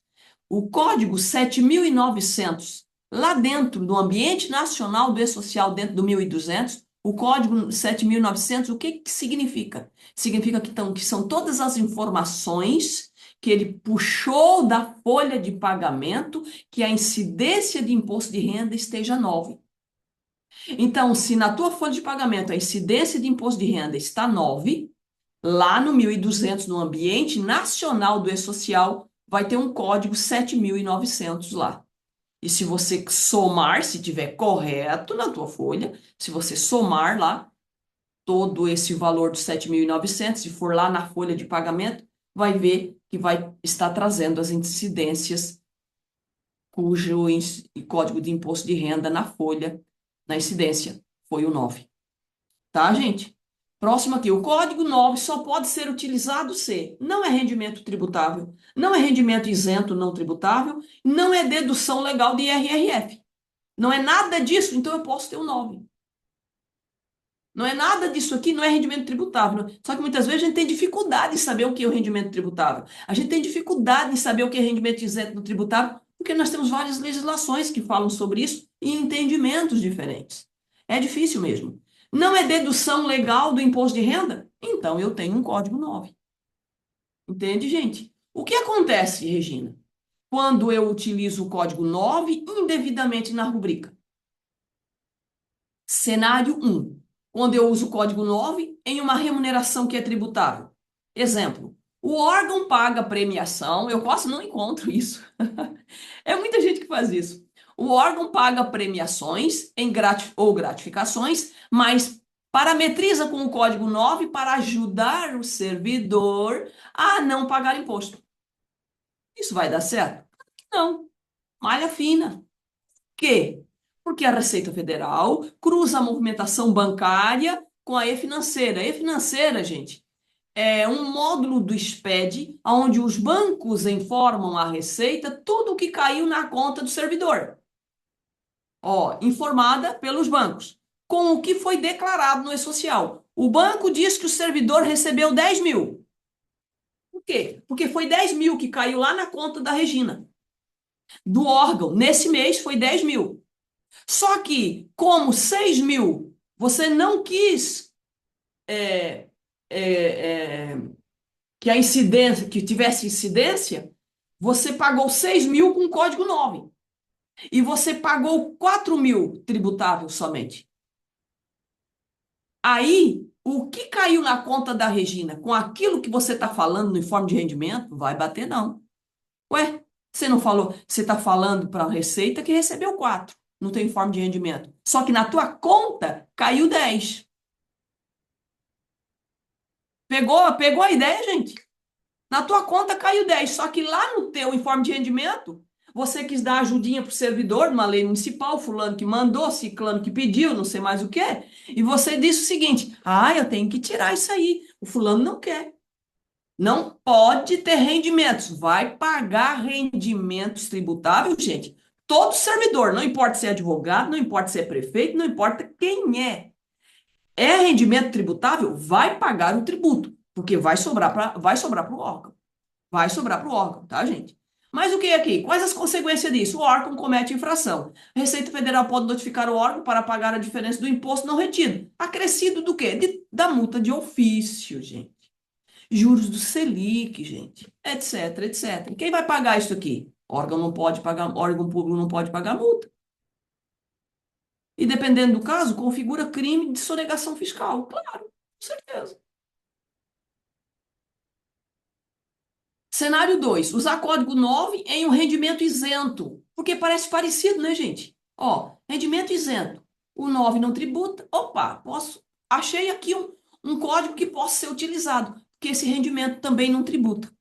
O código 7.900, lá dentro do Ambiente Nacional do E-Social, dentro do 1200, o código 7.900, o que significa? Significa que são todas as informações que ele puxou da folha de pagamento, que a incidência de imposto de renda esteja 9. Então, se na tua folha de pagamento a incidência de imposto de renda está 9, lá no 1200, no Ambiente Nacional do E-Social, vai ter um código 7.900 lá. E se você somar, se tiver correto na tua folha, se você somar lá todo esse valor dos 7.900, se for lá na folha de pagamento, vai ver que vai estar trazendo as incidências cujo código de imposto de renda na folha, na incidência, foi o 9. Tá, gente? Próximo aqui, o código 9 só pode ser utilizado se não é rendimento tributável, não é rendimento isento não tributável, não é dedução legal de IRRF. Não é nada disso, então eu posso ter o 9. Não é nada disso aqui, não é rendimento tributável. Só que muitas vezes a gente tem dificuldade em saber o que é o rendimento tributável. A gente tem dificuldade em saber o que é rendimento isento no tributável, porque nós temos várias legislações que falam sobre isso e entendimentos diferentes. É difícil mesmo. Não é dedução legal do imposto de renda? Então eu tenho um código 9. Entende, gente? O que acontece, Regina, quando eu utilizo o código 9 indevidamente na rubrica? Cenário 1. Quando eu uso o código 9 em uma remuneração que é tributável. Exemplo, o órgão paga premiação, eu quase não encontro isso. É muita gente que faz isso. O órgão paga premiações ou gratificações, mas parametriza com o código 9 para ajudar o servidor a não pagar imposto. Isso vai dar certo? Não. Malha fina. Que? Porque a Receita Federal cruza a movimentação bancária com a e-financeira. A e-financeira, gente, é um módulo do SPED, onde os bancos informam à Receita tudo o que caiu na conta do servidor. Ó, informada pelos bancos, com o que foi declarado no e-social. O banco diz que o servidor recebeu 10 mil. Por quê? Porque foi 10 mil que caiu lá na conta da Regina, do órgão. Nesse mês foi 10 mil. Só que, como 6 mil você não quis é, é, é, que a incidência, que tivesse incidência, você pagou 6 mil com código 9. E você pagou 4 mil tributável somente. Aí, o que caiu na conta da Regina com aquilo que você está falando no informe de rendimento, vai bater não. Ué, você não falou, você está falando para a Receita que recebeu 4 no teu informe de rendimento. Só que na tua conta caiu 10. Pegou a ideia, gente? Na tua conta caiu 10, só que lá no teu informe de rendimento, você quis dar ajudinha para o servidor, numa lei municipal, fulano que mandou, ciclano que pediu, não sei mais o quê, e você disse o seguinte, eu tenho que tirar isso aí, o fulano não quer. Não pode ter rendimentos, vai pagar rendimentos tributáveis, gente. Todo servidor, não importa se é advogado, não importa se é prefeito, não importa quem é. É rendimento tributável, vai pagar o tributo, porque vai sobrar para o órgão. Vai sobrar para o órgão, tá, gente? Mas o que é aqui? Quais as consequências disso? O órgão comete infração. A Receita Federal pode notificar o órgão para pagar a diferença do imposto não retido. Acrescido do quê? Da multa de ofício, gente. Juros do Selic, gente, etc, etc. Quem vai pagar isso aqui? Órgão público não pode pagar multa. E dependendo do caso, configura crime de sonegação fiscal. Claro, com certeza. Cenário 2, usar código 9 em um rendimento isento. Porque parece parecido, né, gente? Ó, rendimento isento. O 9 não tributa. Opa, achei aqui um código que possa ser utilizado, porque esse rendimento também não tributa.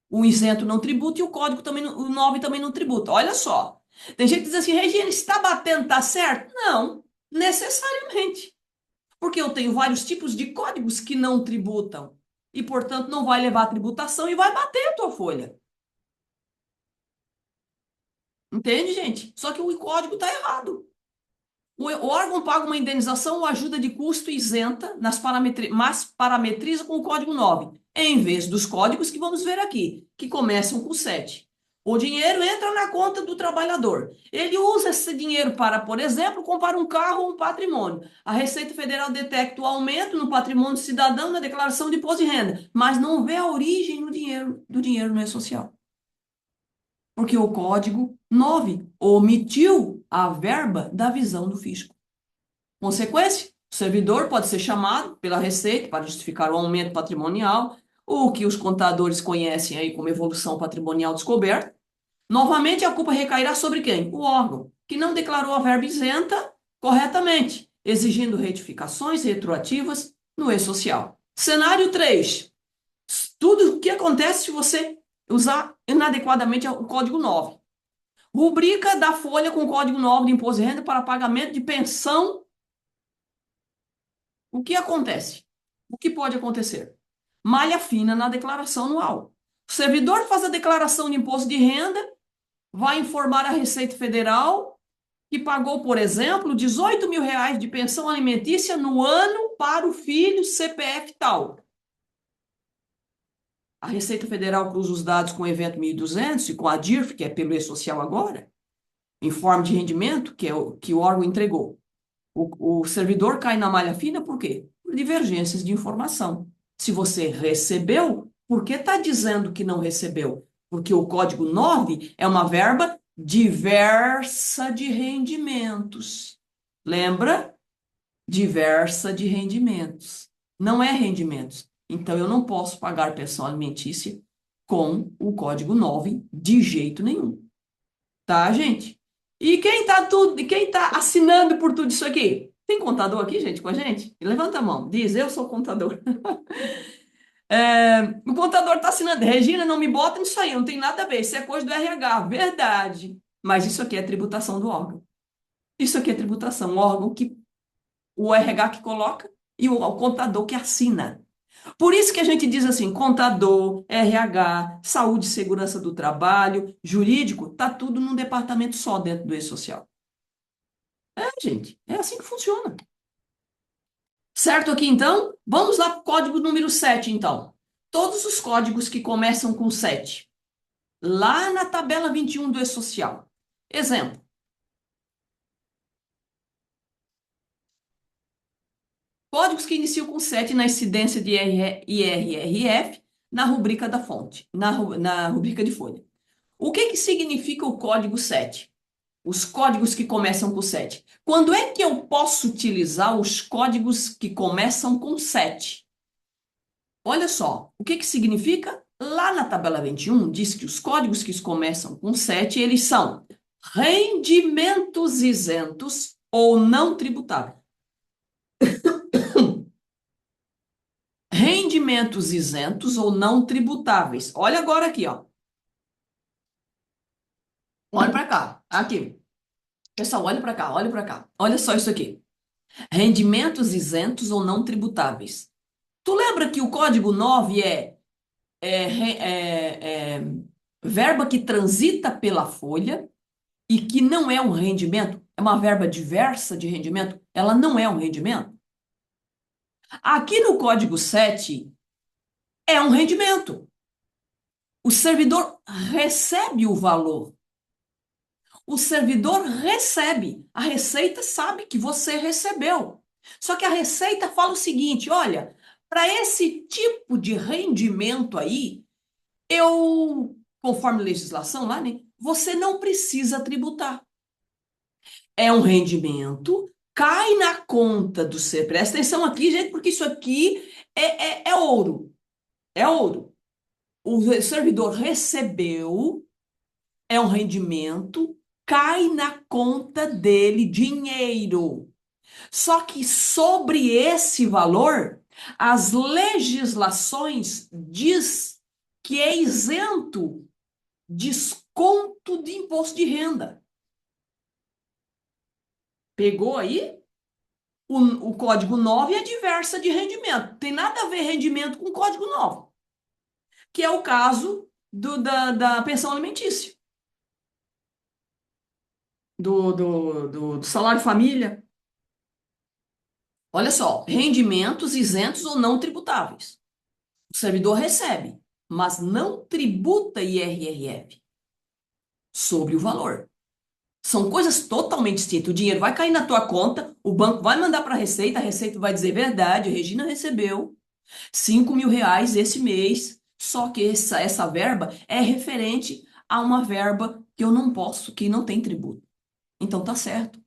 O isento não tributa e o código também, o 9 também não tributa. Olha só. Tem gente que diz assim, Regina, está batendo, tá certo? Não, necessariamente. Porque eu tenho vários tipos de códigos que não tributam. E, portanto, não vai levar a tributação e vai bater a tua folha. Entende, gente? Só que o código está errado. O órgão paga uma indenização ou ajuda de custo isenta, mas parametriza com o código 9, em vez dos códigos que vamos ver aqui, que começam com 7. O dinheiro entra na conta do trabalhador. Ele usa esse dinheiro para, por exemplo, comprar um carro ou um patrimônio. A Receita Federal detecta o aumento no patrimônio do cidadão na declaração de imposto de renda, mas não vê a origem do dinheiro no E-Social. Porque o código 9 omitiu a verba da visão do fisco. Consequência, o servidor pode ser chamado pela Receita para justificar o aumento patrimonial, o que os contadores conhecem aí como evolução patrimonial descoberta. Novamente, a culpa recairá sobre quem? O órgão, que não declarou a verba isenta corretamente, exigindo retificações retroativas no E-Social. Cenário 3. Tudo o que acontece se você usar inadequadamente o código 9. Rubrica da folha com o código 9 de imposto de renda para pagamento de pensão. O que acontece? O que pode acontecer? Malha fina na declaração anual. O servidor faz a declaração de imposto de renda, vai informar a Receita Federal que pagou, por exemplo, 18 mil reais de pensão alimentícia no ano para o filho CPF tal. A Receita Federal cruza os dados com o Evento 1200 e com a DIRF, que é pelo E-Social agora, informe de rendimento, que é o que o órgão entregou. O servidor cai na malha fina por quê? Por divergências de informação. Se você recebeu, por que está dizendo que não recebeu? Porque o código 9 é uma verba diversa de rendimentos. Lembra? Diversa de rendimentos. Não é rendimentos. Então, eu não posso pagar pensão alimentícia com o código 9 de jeito nenhum. Tá, gente? E quem tá assinando por tudo isso aqui? Tem contador aqui, gente, com a gente? Levanta a mão, diz, eu sou contador. O contador está assinando. Regina, não me bota nisso aí, não tem nada a ver, isso é coisa do RH, verdade. Mas isso aqui é tributação do órgão. Isso aqui é tributação, o órgão que o RH que coloca e o contador que assina. Por isso que a gente diz assim, contador, RH, saúde e segurança do trabalho, jurídico, tá tudo num departamento só dentro do E-Social. Gente, é assim que funciona. Certo aqui, então? Vamos lá para o código número 7, então. Todos os códigos que começam com 7. Lá na tabela 21 do E-Social. Exemplo. Códigos que iniciam com 7 na incidência de IRRF na rubrica da fonte, na rubrica de folha. O que significa o código 7? Os códigos que começam com 7. Quando é que eu posso utilizar os códigos que começam com 7? Olha só, o que significa? Lá na tabela 21, diz que os códigos que começam com 7, eles são rendimentos isentos ou não tributáveis. Rendimentos isentos ou não tributáveis. Olha agora aqui, ó. Olha para cá. Aqui. Pessoal, olha para cá, olha para cá. Olha só isso aqui. Rendimentos isentos ou não tributáveis. Tu lembra que o código 9 é verba que transita pela folha e que não é um rendimento? É uma verba diversa de rendimento? Ela não é um rendimento? Aqui no código 7 é um rendimento. O servidor recebe o valor. O servidor recebe. A Receita sabe que você recebeu. Só que a Receita fala o seguinte, olha, para esse tipo de rendimento aí, conforme legislação lá, né, você não precisa tributar. É um rendimento, cai na conta do ser. Presta atenção aqui, gente, porque isso aqui é ouro. É ouro. O servidor recebeu, é um rendimento, cai na conta dele dinheiro. Só que sobre esse valor, as legislações diz que é isento desconto de imposto de renda. Pegou aí? O código 9 é diversa de rendimento. Tem nada a ver rendimento com código 9, que é o caso da pensão alimentícia. Do salário família. Olha só, rendimentos isentos ou não tributáveis. O servidor recebe, mas não tributa IRRF sobre o valor. São coisas totalmente distintas. O dinheiro vai cair na tua conta, o banco vai mandar para a Receita vai dizer verdade, a Regina recebeu 5 mil reais esse mês, só que essa verba é referente a uma verba que eu não posso, que não tem tributo. Então tá certo.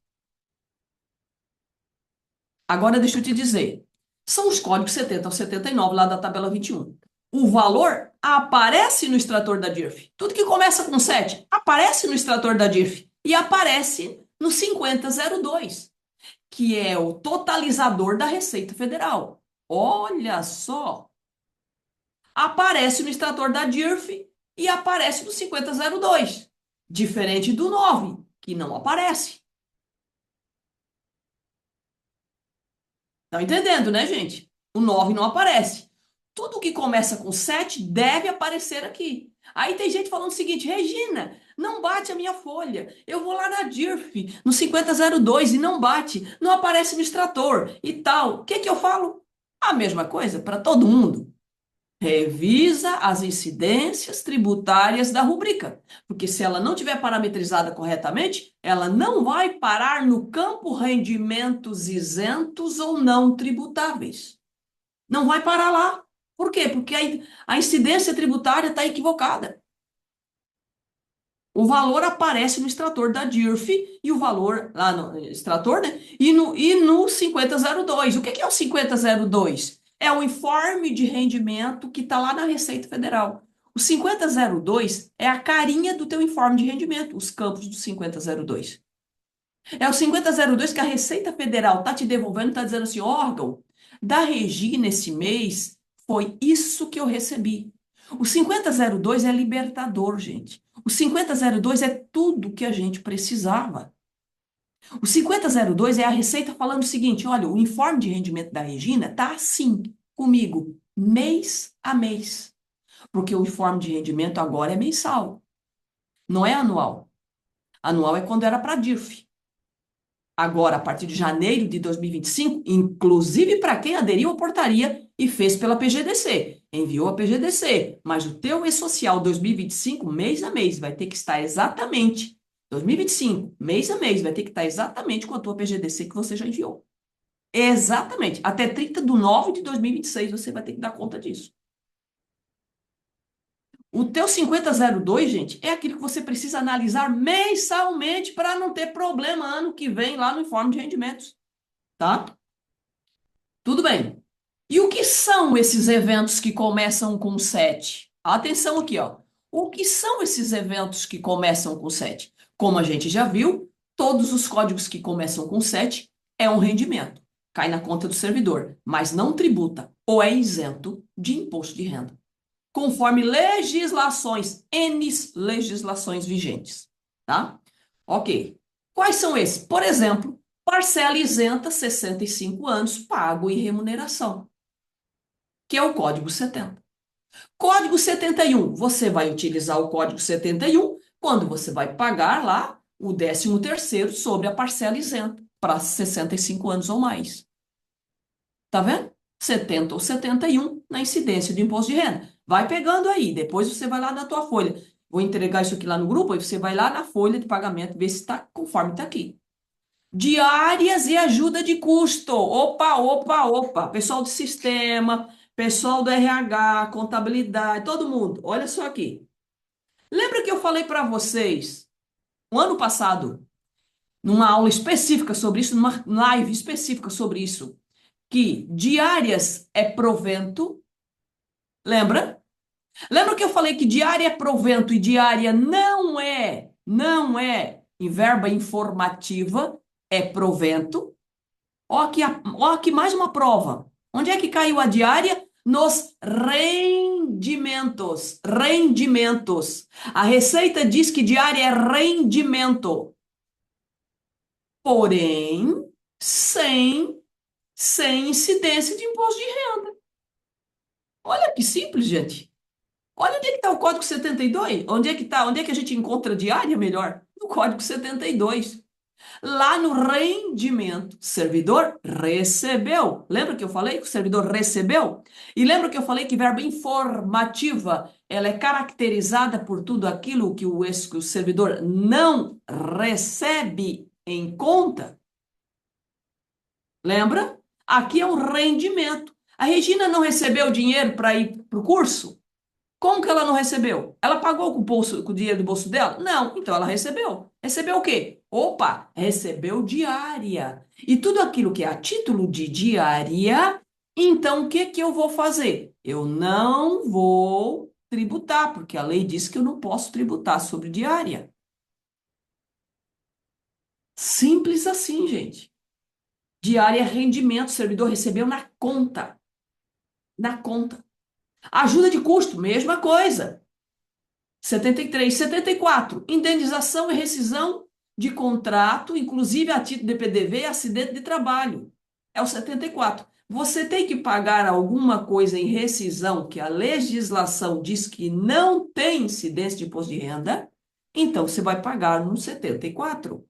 Agora deixa eu te dizer, são os códigos 70 ao 79 lá da tabela 21. O valor aparece no extrator da DIRF. Tudo que começa com 7 aparece no extrator da DIRF e aparece no 5002, que é o totalizador da Receita Federal. Olha só! Aparece no extrator da DIRF e aparece no 5002, diferente do 9, que não aparece. Estão entendendo, né, gente? O 9 não aparece. Tudo que começa com 7 deve aparecer aqui. Aí tem gente falando o seguinte, Regina, não bate a minha folha. Eu vou lá na DIRF, no 5002, e não bate, não aparece no extrator e tal. O que que eu falo? A mesma coisa para todo mundo. Revisa as incidências tributárias da rubrica, porque se ela não tiver parametrizada corretamente, ela não vai parar no campo rendimentos isentos ou não tributáveis. Não vai parar lá. Por quê? Porque a incidência tributária está equivocada. O valor aparece no extrator da DIRF e o valor lá no extrator, né? E no 5002. O que é o 5002? É o informe de rendimento que está lá na Receita Federal. O 5002 é a carinha do teu informe de rendimento, os campos do 5002. É o 5002 que a Receita Federal está te devolvendo, está dizendo assim, órgão, da Regina esse mês foi isso que eu recebi. O 5002 é libertador, gente. O 5002 é tudo que a gente precisava. O 5002 é a Receita falando o seguinte, olha, o informe de rendimento da Regina está assim, comigo, mês a mês. Porque o informe de rendimento agora é mensal, não é anual. Anual é quando era para a DIRF. Agora, a partir de janeiro de 2025, inclusive para quem aderiu à portaria e fez pela PGDC, enviou a PGDC, mas o teu e-social 2025, mês a mês, vai ter que estar exatamente, 2025, mês a mês, vai ter que estar exatamente com a tua PGDC que você já enviou. Exatamente. Até 30/9/2026 você vai ter que dar conta disso. O teu 5002, gente, é aquilo que você precisa analisar mensalmente para não ter problema ano que vem lá no informe de rendimentos, tá? Tudo bem. E o que são esses eventos que começam com 7? Atenção aqui, ó. O que são esses eventos que começam com 7? Como a gente já viu, todos os códigos que começam com 7 é um rendimento. Cai na conta do servidor, mas não tributa ou é isento de imposto de renda, conforme legislações, N legislações vigentes, tá? Ok. Quais são esses? Por exemplo, parcela isenta, 65 anos, pago em remuneração, que é o Código 70. Código 71, você vai utilizar o Código 71 quando você vai pagar lá o 13º sobre a parcela isenta, para 65 anos ou mais. Tá vendo? 70 ou 71 na incidência de imposto de renda. Vai pegando aí, depois você vai lá na tua folha. Vou entregar isso aqui lá no grupo, aí você vai lá na folha de pagamento, ver se está conforme está aqui. Diárias e ajuda de custo. Opa, opa, opa. Pessoal do sistema, pessoal do RH, contabilidade, todo mundo. Olha só aqui. Lembra que eu falei para vocês, no ano passado, numa aula específica sobre isso, numa live específica sobre isso, que diárias é provento? Lembra? Lembra que eu falei que diária é provento e diária não é em verba informativa, é provento? Ó aqui mais uma prova. Onde é que caiu a diária? Nos rendimentos. Rendimentos. A Receita diz que diária é rendimento. Porém, sem incidência de imposto de renda. Olha que simples, gente. Olha onde é que está o Código 72. Onde é que está? Onde é que a gente encontra a diária melhor? No Código 72. Lá no rendimento, servidor recebeu. Lembra que eu falei que o servidor recebeu? E lembra que eu falei que verba informativa, ela é caracterizada por tudo aquilo que o servidor não recebe em conta? Lembra? Aqui é o rendimento. A Regina não recebeu dinheiro para ir para o curso? Como que ela não recebeu? Ela pagou com o dinheiro do bolso dela? Não, então ela recebeu. Recebeu o quê? Opa, recebeu diária. E tudo aquilo que é a título de diária, então o que que eu vou fazer? Eu não vou tributar, porque a lei diz que eu não posso tributar sobre diária. Simples assim, gente. Diária é rendimento, o servidor recebeu na conta. Na conta. Ajuda de custo, mesma coisa. 73, 74, indenização e rescisão de contrato, inclusive a título de PDV e acidente de trabalho. É o 74. Você tem que pagar alguma coisa em rescisão que a legislação diz que não tem incidência de imposto de renda, Então, você vai pagar no 74.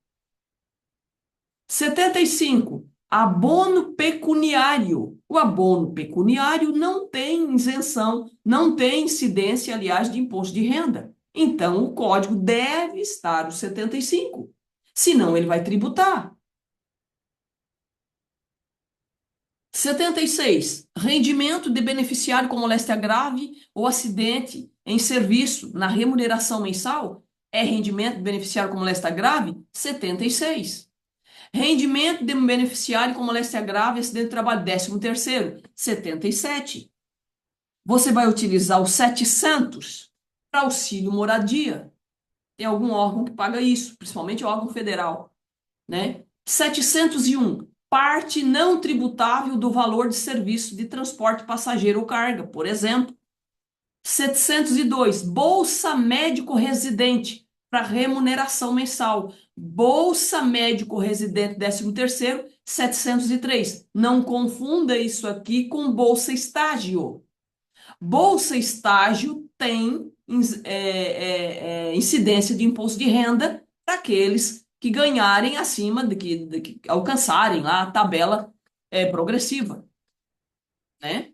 75, abono pecuniário. O abono pecuniário não tem isenção, não tem incidência, aliás, de imposto de renda. Então, o código deve estar o 75, senão ele vai tributar. 76, rendimento de beneficiário com moléstia grave ou acidente em serviço na remuneração mensal é rendimento de beneficiário com moléstia grave? 76. Rendimento de um beneficiário com moléstia grave, acidente de trabalho, 13º, 77. Você vai utilizar o 700 para auxílio moradia. Tem algum órgão que paga isso, principalmente o órgão federal, né? 701, parte não tributável do valor de serviço de transporte passageiro ou carga, por exemplo. 702, bolsa médico residente para remuneração mensal. Bolsa médico residente 13º, 703. Não confunda isso aqui com bolsa estágio. Bolsa estágio tem incidência de imposto de renda para aqueles que ganharem acima de que alcançarem lá a tabela progressiva, né?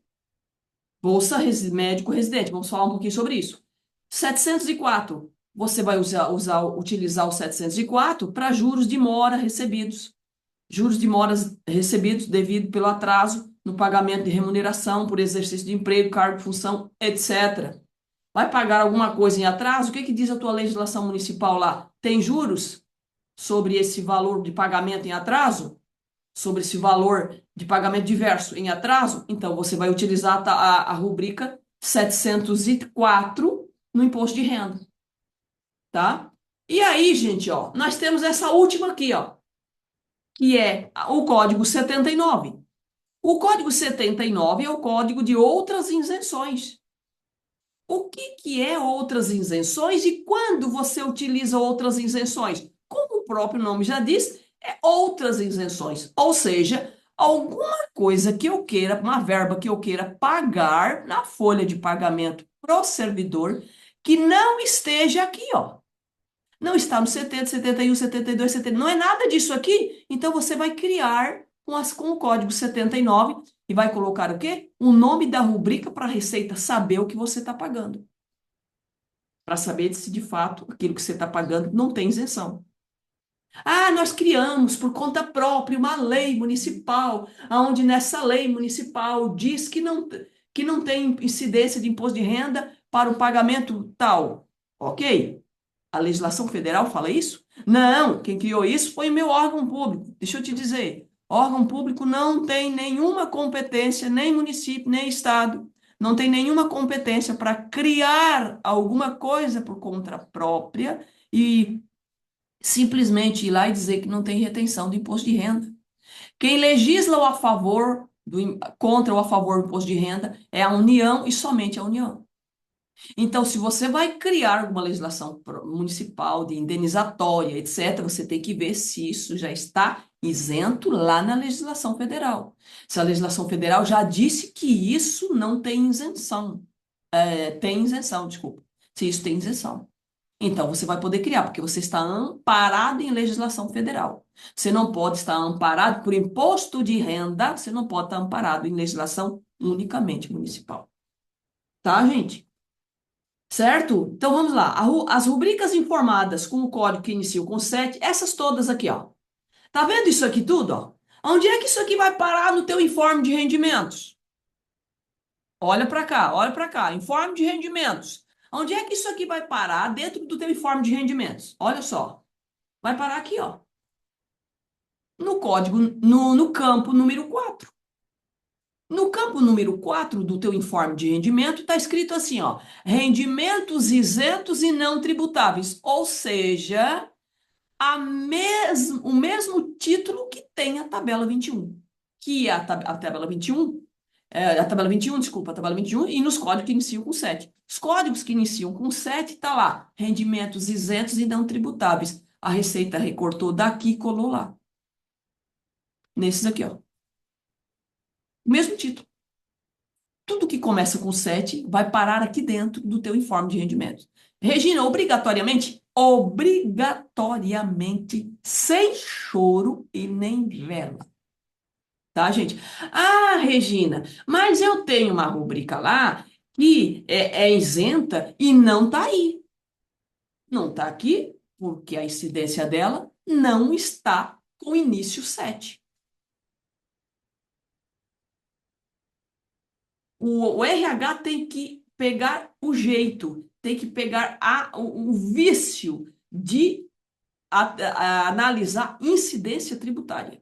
Bolsa médico residente, vamos falar um pouquinho sobre isso. 704, você vai utilizar o 704 para juros de mora recebidos. Juros de moras recebidos devido pelo atraso no pagamento de remuneração por exercício de emprego, cargo, função, etc. Vai pagar alguma coisa em atraso? O que diz a tua legislação municipal lá? Tem juros sobre esse valor de pagamento em atraso? Sobre esse valor de pagamento diverso em atraso? Então, você vai utilizar a rubrica 704 no imposto de renda, tá? E aí, gente, ó, nós temos essa última aqui, ó, que é o código 79. O código 79 é o código de outras isenções. O que é outras isenções e quando você utiliza outras isenções? Como o próprio nome já diz, é outras isenções. Ou seja, alguma coisa que eu queira, uma verba que eu queira pagar na folha de pagamento pro servidor que não esteja aqui, ó. Não está no 70, 71, 72, 70. Não é nada disso aqui. Então você vai criar com o código 79 e vai colocar o quê? O nome da rubrica para a Receita saber o que você está pagando. Para saber se de fato aquilo que você está pagando não tem isenção. Ah, nós criamos por conta própria uma lei municipal, onde nessa lei municipal diz que não tem incidência de imposto de renda para o pagamento tal. Ok? A legislação federal fala isso? Não, quem criou isso foi o meu órgão público. Deixa eu te dizer, órgão público não tem nenhuma competência, nem município, nem estado, não tem nenhuma competência para criar alguma coisa por conta própria e simplesmente ir lá e dizer que não tem retenção do imposto de renda. Quem legisla a favor contra ou a favor do imposto de renda é a União e somente a União. Então, se você vai criar alguma legislação municipal de indenizatória, etc., você tem que ver se isso já está isento lá na legislação federal. Se a legislação federal já disse que isso não tem isenção, tem isenção, desculpa. Se isso tem isenção. Então, você vai poder criar, porque você está amparado em legislação federal. Você não pode estar amparado por imposto de renda, você não pode estar amparado em legislação unicamente municipal. Tá, gente? Certo? Então vamos lá. As rubricas informadas com o código que inicia com 7, essas todas aqui, ó. Tá vendo isso aqui tudo, ó? Onde é que isso aqui vai parar no teu informe de rendimentos? Olha para cá, olha para cá. Informe de rendimentos. Onde é que isso aqui vai parar dentro do teu informe de rendimentos? Olha só. Vai parar aqui, ó. No código, no campo número 4. No campo número 4 do teu informe de rendimento, está escrito assim, ó, rendimentos isentos e não tributáveis, ou seja, o mesmo título que tem a tabela 21, que é a tabela 21, desculpa, a tabela 21, e nos códigos que iniciam com 7. Os códigos que iniciam com 7, está lá, rendimentos isentos e não tributáveis. A Receita recortou daqui e colou lá. Nesses aqui, ó. Mesmo título. Tudo que começa com 7 vai parar aqui dentro do teu informe de rendimentos. Regina, obrigatoriamente? obrigatoriamente, sem choro e nem vela. Tá, gente? Ah, Regina, mas eu tenho uma rubrica lá que é isenta e não tá aí. Não tá aqui porque a incidência dela não está com início 7. O RH tem que pegar o jeito, tem que pegar o vício de analisar incidência tributária.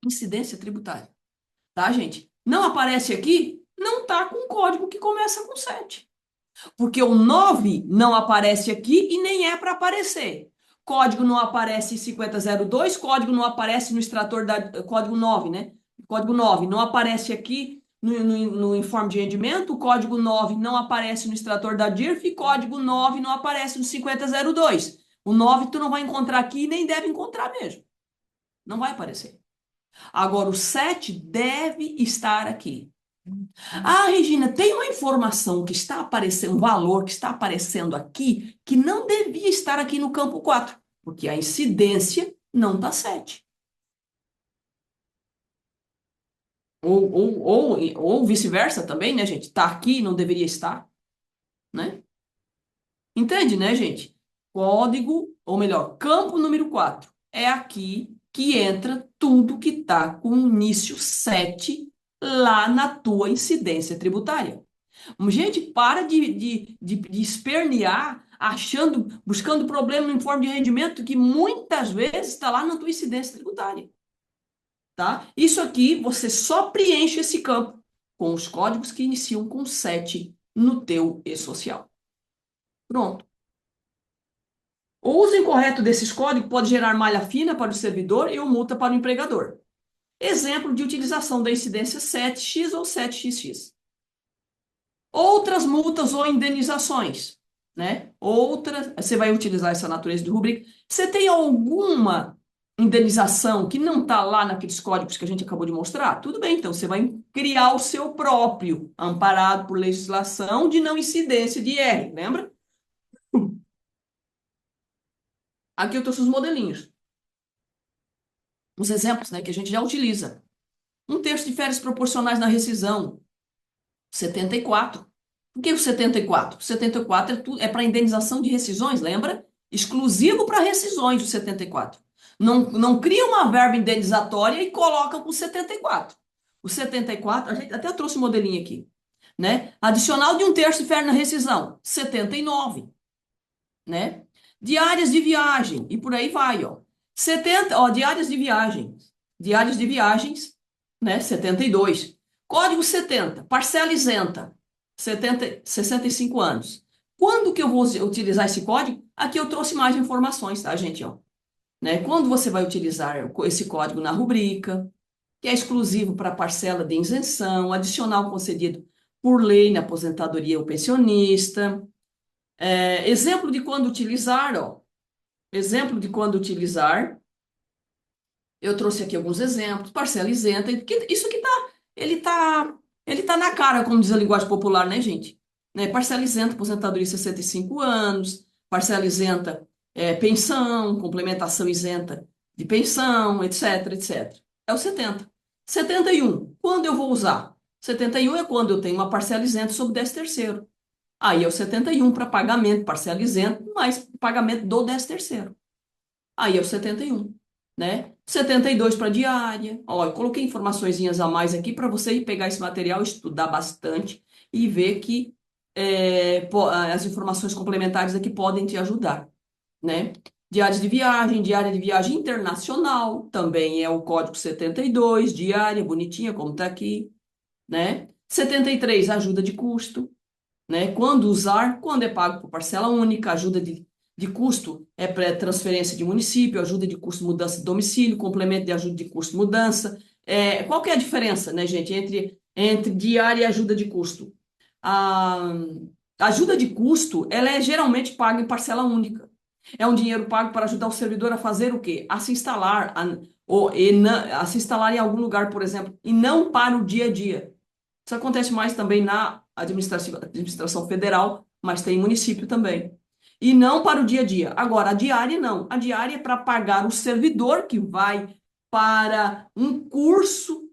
Incidência tributária. Tá, gente? Não aparece aqui, não tá com código que começa com 7. Porque o 9 não aparece aqui e nem é para aparecer. Código não aparece em 5002, código não aparece no extrator da. Código 9, né? Código 9 não aparece aqui no informe de rendimento, o código 9 não aparece no extrator da DIRF e código 9 não aparece no 5002. O 9 tu não vai encontrar aqui e nem deve encontrar mesmo. Não vai aparecer. Agora, o 7 deve estar aqui. Ah, Regina, tem uma informação que está aparecendo, um valor que está aparecendo aqui, que não devia estar aqui no campo 4, porque a incidência não está 7. Ou vice-versa também, né, gente? Está aqui e não deveria estar, né? Entende, né, gente? Código, ou melhor, campo número 4. É aqui que entra tudo que está com início 7 lá na tua incidência tributária. Gente, para de espernear achando, buscando problema no informe de rendimento que muitas vezes está lá na tua incidência tributária. Tá? Isso aqui, você só preenche esse campo com os códigos que iniciam com 7 no teu e-social. Pronto. O uso incorreto desses códigos pode gerar malha fina para o servidor e ou multa para o empregador. Exemplo de utilização da incidência 7x ou 7xx. Outras multas ou indenizações, né? Outras, você vai utilizar essa natureza de rubrica. Você tem alguma indenização que não está lá naqueles códigos que a gente acabou de mostrar? Tudo bem, então você vai criar o seu próprio, amparado por legislação de não incidência de IR, lembra? Aqui eu trouxe os modelinhos, os exemplos, né, que a gente já utiliza. Um terço de férias proporcionais na rescisão, 74. Por que o 74? O 74 é para indenização de rescisões, lembra? Exclusivo para rescisões, o 74. Não cria uma verba indenizatória e coloca para o 74. O 74, a gente até trouxe um modelinho aqui, né? Adicional de um terço de férias na rescisão, 79, né? Diárias de viagem, e por aí vai, ó. 70, ó, diárias de viagens, né? 72. Código 70, parcela isenta, 65 anos. Quando que eu vou utilizar esse código? Aqui eu trouxe mais informações, tá, gente? Ó, né? Quando você vai utilizar esse código na rubrica, que é exclusivo para parcela de isenção, adicional concedido por lei na aposentadoria ou pensionista. Exemplo de quando utilizar, ó. Exemplo de quando utilizar. Eu trouxe aqui alguns exemplos. Parcela isenta. Isso aqui ele tá na cara, como diz a linguagem popular, né, gente? Né? Parcela isenta, aposentadoria 65 anos. Parcela isenta, pensão, complementação isenta de pensão, etc, etc. É o 70. 71. Quando eu vou usar? 71 é quando eu tenho uma parcela isenta sobre 13º. Aí é o 71 para pagamento, parcela isenta, mais pagamento do 13º. Aí é o 71, né? 72 para diária. Ó, eu coloquei informaçõezinhas a mais aqui para você pegar esse material, estudar bastante e ver que as informações complementares aqui podem te ajudar, né? Diária de viagem internacional, também é o código 72, diária, bonitinha, como está aqui, né? 73, ajuda de custo, né? Quando usar, quando é pago por parcela única, ajuda de custo é para transferência de município, ajuda de custo mudança de domicílio, complemento de ajuda de custo mudança. Qual que é a diferença, né, gente, entre diária e ajuda de custo? A ajuda de custo, ela é geralmente paga em parcela única. É um dinheiro pago para ajudar o servidor a fazer o quê? A se instalar, a se instalar em algum lugar, por exemplo, e não para o dia a dia. Isso acontece mais também na administração federal, mas tem município também. e não para o dia a dia. Agora, a diária não. A diária é para pagar o servidor que vai para um curso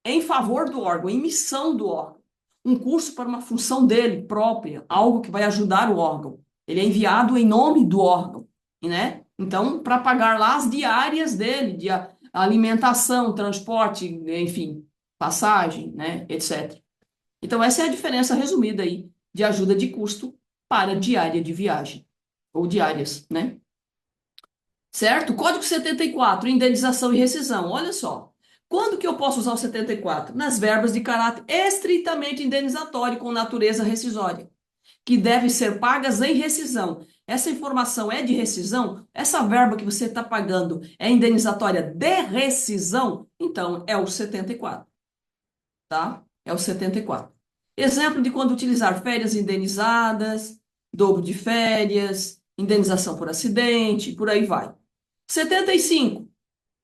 em favor do órgão, em missão do órgão. Um curso para uma função dele própria, algo que vai ajudar o órgão. Ele é enviado em nome do órgão, né? Então, para pagar lá as diárias dele, de alimentação, transporte, enfim, passagem, né, etc. Então, essa é a diferença resumida aí de ajuda de custo para diária de viagem, ou diárias, né? Certo? Código 74, indenização e rescisão. Olha só. Quando que eu posso usar o 74? Nas verbas de caráter estritamente indenizatório com natureza rescisória, que devem ser pagas em rescisão. Essa informação é de rescisão? Essa verba que você está pagando é indenizatória de rescisão? Então, é o 74, tá? É o 74. Exemplo de quando utilizar férias indenizadas, dobro de férias, indenização por acidente, por aí vai. 75,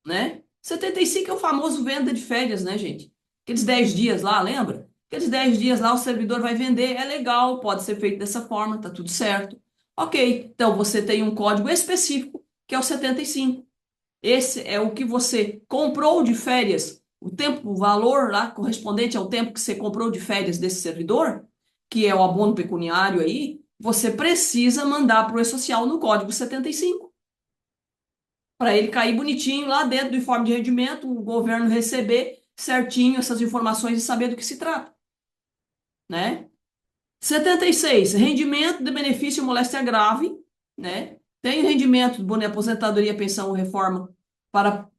né? 75 é o famoso venda de férias, né, gente? Aqueles 10 dias lá, lembra? Aqueles 10 dias lá o servidor vai vender, é legal, pode ser feito dessa forma, tá tudo certo. Ok, então você tem um código específico, que é o 75. Esse é o que você comprou de férias, o tempo, o valor lá correspondente ao tempo que você comprou de férias desse servidor, que é o abono pecuniário aí, você precisa mandar para o E-Social no código 75 para ele cair bonitinho lá dentro do informe de rendimento, o governo receber certinho essas informações e saber do que se trata, né? 76, rendimento de benefício moléstia grave, né? Tem rendimento de boné aposentadoria, pensão ou reforma para,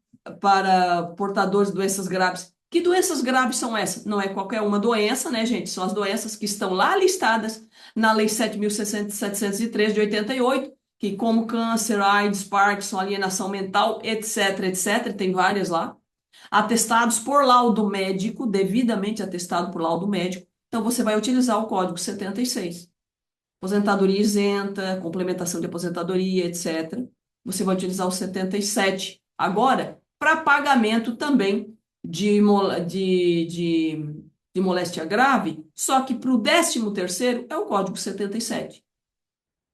para portadores de doenças graves. Que doenças graves são essas? Não é qualquer uma doença, né, gente? São as doenças que estão lá listadas na Lei 7.703 de 88, que como câncer, AIDS, Parkinson, alienação mental, etc, etc, tem várias lá. Atestados por laudo médico, devidamente atestado por laudo médico. Então, você vai utilizar o código 76. Aposentadoria isenta, complementação de aposentadoria, etc. Você vai utilizar o 77. Agora, para pagamento também de moléstia grave, só que para o 13º é o código 77,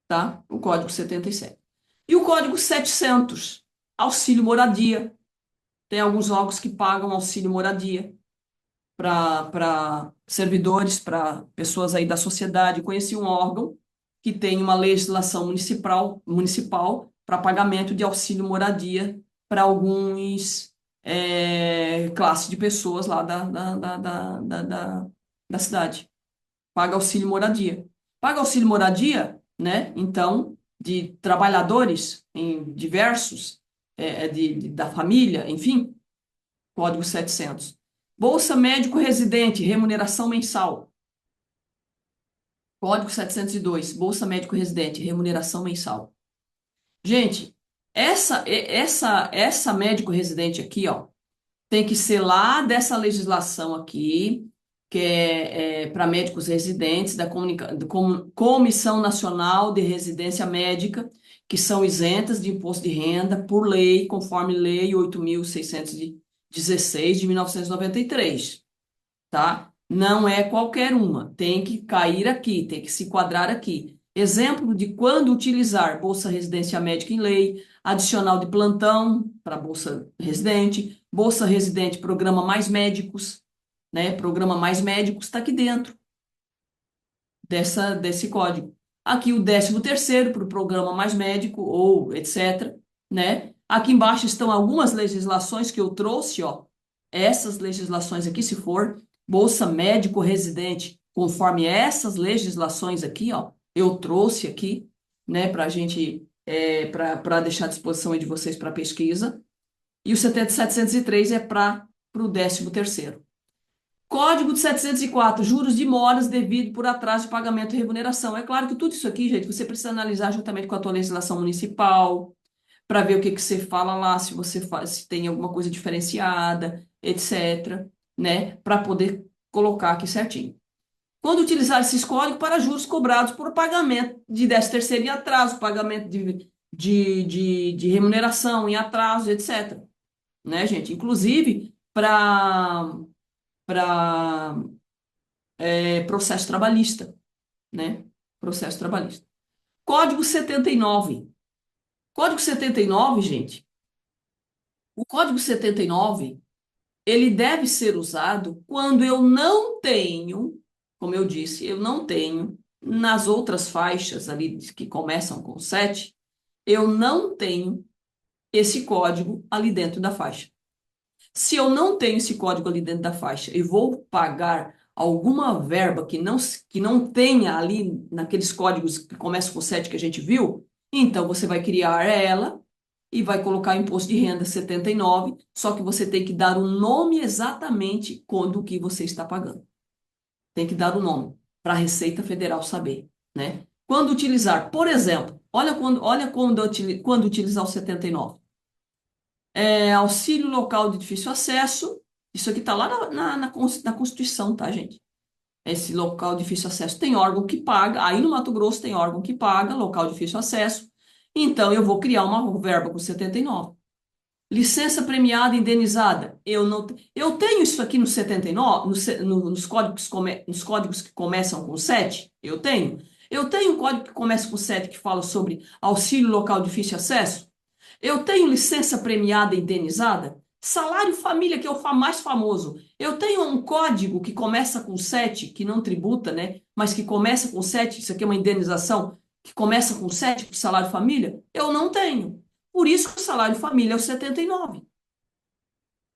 tá? O código 77. E o código 700, auxílio moradia. Tem alguns órgãos que pagam auxílio moradia para servidores, para pessoas aí da sociedade. Conheci um órgão que tem uma legislação municipal para pagamento de auxílio moradia para alguns classes de pessoas lá da cidade. Paga auxílio moradia. Paga auxílio moradia, né? Então, de trabalhadores em diversos, da família, enfim, código 700. Bolsa médico residente, remuneração mensal. Código 702, Bolsa médico residente, remuneração mensal. Gente, essa médico residente aqui, ó, tem que ser lá dessa legislação aqui, que é para médicos residentes da Comissão Nacional de Residência Médica, que são isentas de imposto de renda por lei, conforme Lei 8.616 de 1993, tá? Não é qualquer uma, tem que cair aqui, tem que se enquadrar aqui. Exemplo de quando utilizar Bolsa Residência Médica em lei, adicional de plantão para Bolsa Residente, Bolsa Residente Programa Mais Médicos, né? Programa Mais Médicos está aqui dentro desse código. Aqui o 13º para o Programa Mais Médico ou etc, né? Aqui embaixo estão algumas legislações que eu trouxe, ó. Essas legislações aqui, se for Bolsa Médico Residente, conforme essas legislações aqui, ó, eu trouxe aqui, né, para a gente, para deixar à disposição aí de vocês para pesquisa. E o 703 é para o 13º. Código de 704, juros de moras devido por atraso de pagamento e remuneração. É claro que tudo isso aqui, gente, você precisa analisar juntamente com a tua legislação municipal, para ver o que você fala lá, se você se tem alguma coisa diferenciada, etc, né, para poder colocar aqui certinho. Quando utilizar esses códigos para juros cobrados por pagamento de 13º em atraso, pagamento de remuneração em atraso, etc, né, gente? Inclusive para processo trabalhista, né? Processo trabalhista. Código 79. Código 79, gente. O Código 79, ele deve ser usado quando eu não tenho, como eu disse, eu não tenho, nas outras faixas ali que começam com 7, eu não tenho esse código ali dentro da faixa. Se eu não tenho esse código ali dentro da faixa e vou pagar alguma verba que não tenha ali naqueles códigos que começam com 7 que a gente viu, então você vai criar ela e vai colocar imposto de renda 79, só que você tem que dar o nome exatamente quando que você está pagando. Tem que dar o nome para a Receita Federal saber, né? Quando utilizar, por exemplo, quando utilizar o 79. Auxílio local de difícil acesso, isso aqui está lá na Constituição, tá, gente? Esse local de difícil acesso tem órgão que paga, aí no Mato Grosso tem órgão que paga, local de difícil acesso, então eu vou criar uma verba com 79. Licença premiada indenizada, eu tenho isso aqui no 79, nos códigos que começam com 7, eu tenho. Eu tenho um código que começa com 7 que fala sobre auxílio local de difícil acesso. Eu tenho licença premiada indenizada. Salário família, que é o mais famoso. Eu tenho um código que começa com 7, que não tributa, né? Mas que começa com 7, isso aqui é uma indenização, que começa com 7 para o salário família. Eu não tenho. Por isso que o salário família é o 79.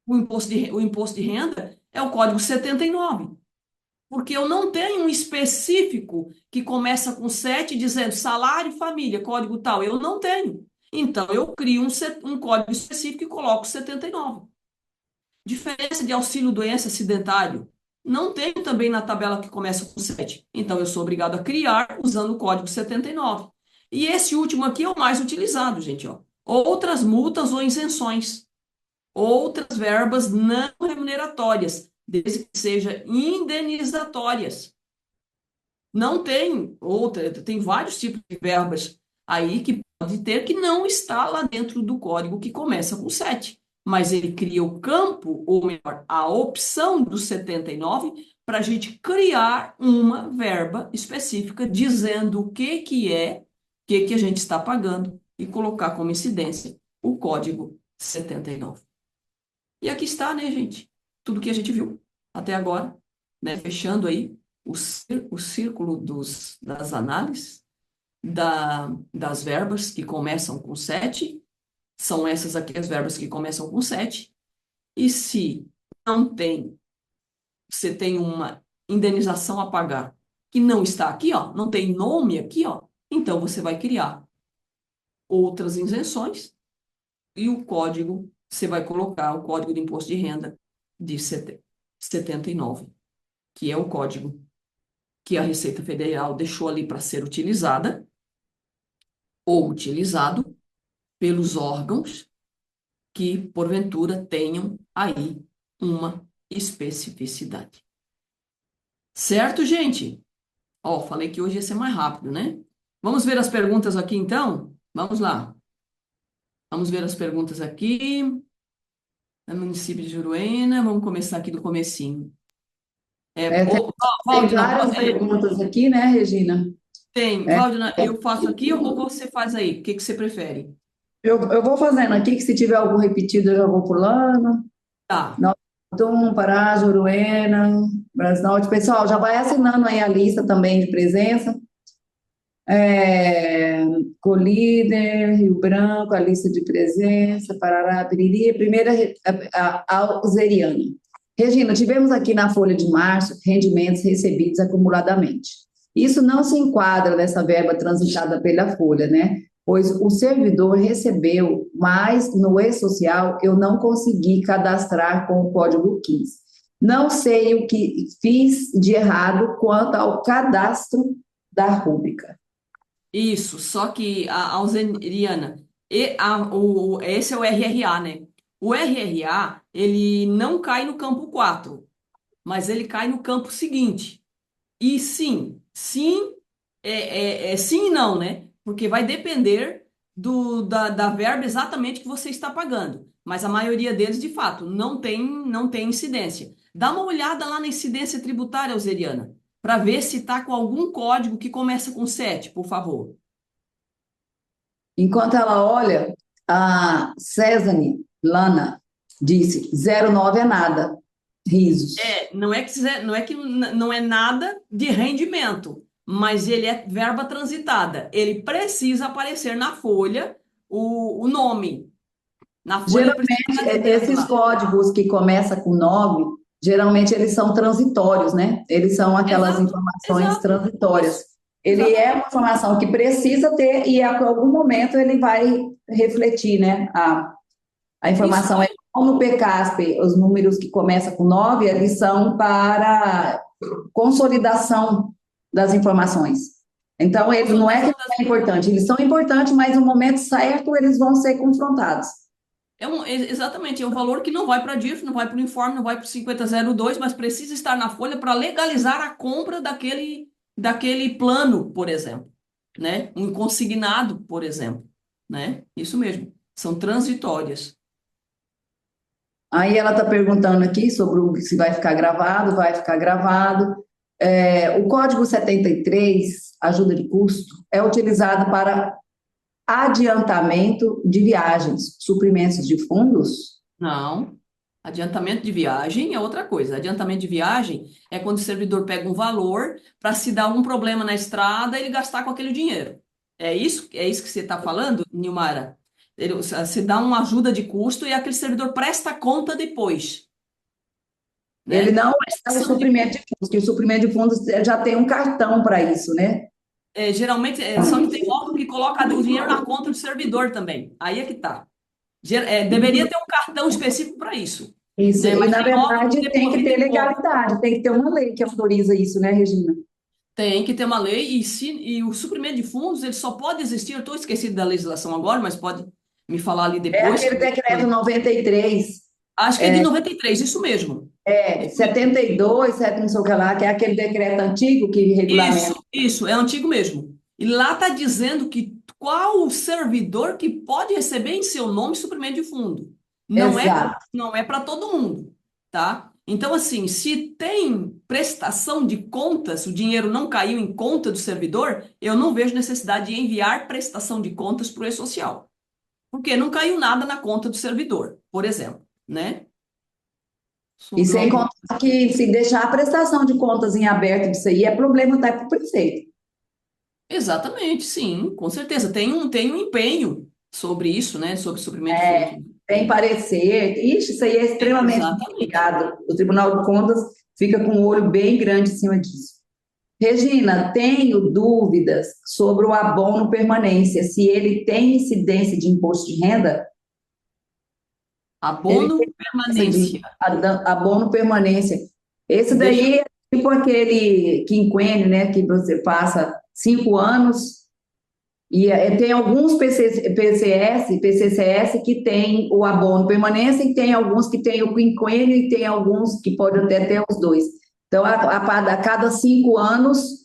O imposto de renda é o código 79. Porque eu não tenho um específico que começa com 7 dizendo salário família, código tal. Eu não tenho. Então, eu crio um código específico e coloco 79. Diferença de auxílio doença acidentário. Não tenho também na tabela que começa com 7. Então, eu sou obrigado a criar usando o código 79. E esse último aqui é o mais utilizado, gente. Ó. Outras multas ou isenções. Outras verbas não remuneratórias, desde que sejam indenizatórias. Não tem outra, tem vários tipos de verbas aí que pode ter que não está lá dentro do código que começa com 7. Mas ele cria o campo, ou melhor, a opção do 79 para a gente criar uma verba específica dizendo o que a gente está pagando e colocar como incidência o código 79. E aqui está, né, gente? Tudo que a gente viu até agora, né? Fechando aí o círculo das análises, das verbas que começam com 7. São essas aqui as verbas que começam com 7. E se não tem, você tem uma indenização a pagar que não está aqui, ó, não tem nome aqui, ó, então você vai criar outras isenções e o código, você vai colocar o código de imposto de renda de 79, que é o código que a Receita Federal deixou ali para ser utilizada ou utilizado pelos órgãos que, porventura, tenham aí uma especificidade. Certo, gente? Ó, falei que hoje ia ser mais rápido, né? Vamos ver as perguntas aqui, então? Vamos lá. Vamos ver as perguntas aqui. No município de Juruena, vamos começar aqui do comecinho. Tem Valdina, várias perguntas aqui, né, Regina? Valdina, eu faço aqui ou você faz aí? O que você prefere? Eu vou fazendo aqui, que se tiver algum repetido, eu já vou pulando. Tá. Tum, Pará, Juruena, Brasnorte. Pessoal, já vai assinando aí a lista também de presença. Colíder, Rio Branco, a lista de presença, Parará, Piriri, primeira a Alzeriana. Regina, tivemos aqui na folha de março rendimentos recebidos acumuladamente. Isso não se enquadra nessa verba transitada pela folha, né? Pois o servidor recebeu, mas no e-social eu não consegui cadastrar com o código 15. Não sei o que fiz de errado quanto ao cadastro da rúbrica. Isso, só que a Alzeriana, esse é o RRA, né? O RRA, ele não cai no campo 4, mas ele cai no campo seguinte. E sim, sim e não, né? Porque vai depender da verba exatamente que você está pagando. Mas a maioria deles, de fato, não tem incidência. Dá uma olhada lá na incidência tributária, Alzeriana, para ver se está com algum código que começa com 7, por favor. Enquanto ela olha, a César Lana disse: 09 é nada. Risos. Não é nada de rendimento, mas ele é verba transitada. Ele precisa aparecer na folha o nome. Na folha ele precisa Geralmente, estar dizendo esses lá. códigos que começam com 9, geralmente eles são transitórios, né? Eles são aquelas Exato, informações exato. transitórias. Isso, Ele é exatamente. uma informação que precisa ter e a algum momento ele vai refletir, né? A Isso informação é mesmo. como no PCASP, os números que começam com 9, eles são para consolidação das informações. Então, eles não é que Consolidação não das é importante, eles são importantes, mas no momento certo eles vão ser confrontados. Exatamente, é um valor que não vai para a DIRF, não vai para o informe, não vai para o 5002, mas precisa estar na folha para legalizar a compra daquele plano, por exemplo, né? Um consignado, por exemplo, né? Isso mesmo, são transitórias. Aí ela está perguntando aqui sobre se vai ficar gravado, vai ficar gravado. O código 73, ajuda de custo, é utilizado para adiantamento de viagens, suprimentos de fundos. Não. Adiantamento de viagem é outra coisa. Adiantamento de viagem é quando o servidor pega um valor para se dar algum problema na estrada, ele gastar com aquele dinheiro. É isso que você está falando, Nilmara? Você dá uma ajuda de custo e aquele servidor presta conta depois, Ele né? não é o Prestação de suprimento de fundos, que o suprimento de fundos já tem um cartão para isso, né? geralmente só que tem órgão que coloca o dinheiro na conta do servidor também. Aí é que tá. Deveria ter um cartão específico para isso, Isso, né? e Mas na tem órgão que verdade tem que deposita ter em conta. legalidade, tem que ter uma lei que autoriza isso, né, Regina? Tem que ter uma lei e o suprimento de fundos ele só pode existir. Eu estou esquecido da legislação agora, mas pode me falar ali É depois. aquele decreto 93, Acho que é de 93, isso mesmo. 72, 7 não sei o que lá, que é aquele decreto antigo que regulamenta. Isso, é antigo mesmo. E lá está dizendo que qual o servidor que pode receber em seu nome suprimento de fundo. Exato. Não é para todo mundo, tá? Então, assim, se tem prestação de contas, o dinheiro não caiu em conta do servidor, eu não vejo necessidade de enviar prestação de contas para o e-social. Porque não caiu nada na conta do servidor, por exemplo, né? E Sobrou sem alguma. contar que se deixar a prestação de contas em aberto disso aí, é problema até para o prefeito. Exatamente, sim, com certeza. Tem um empenho sobre isso, né? Sobre suprimento de fundos. Tem parecer. Ixi, isso aí é extremamente Exatamente. delicado. O Tribunal de Contas fica com o olho bem grande em cima disso. Regina, tenho dúvidas sobre o abono permanência, se ele tem incidência de imposto de renda. Ele Abono tem essa de permanência. abono permanência. Esse Deixa. daí é tipo aquele quinquênio, né, que você passa 5 anos e tem alguns PCCS que tem o abono permanência e tem alguns que tem o quinquênio e tem alguns que podem até ter os dois. Então, a cada 5 anos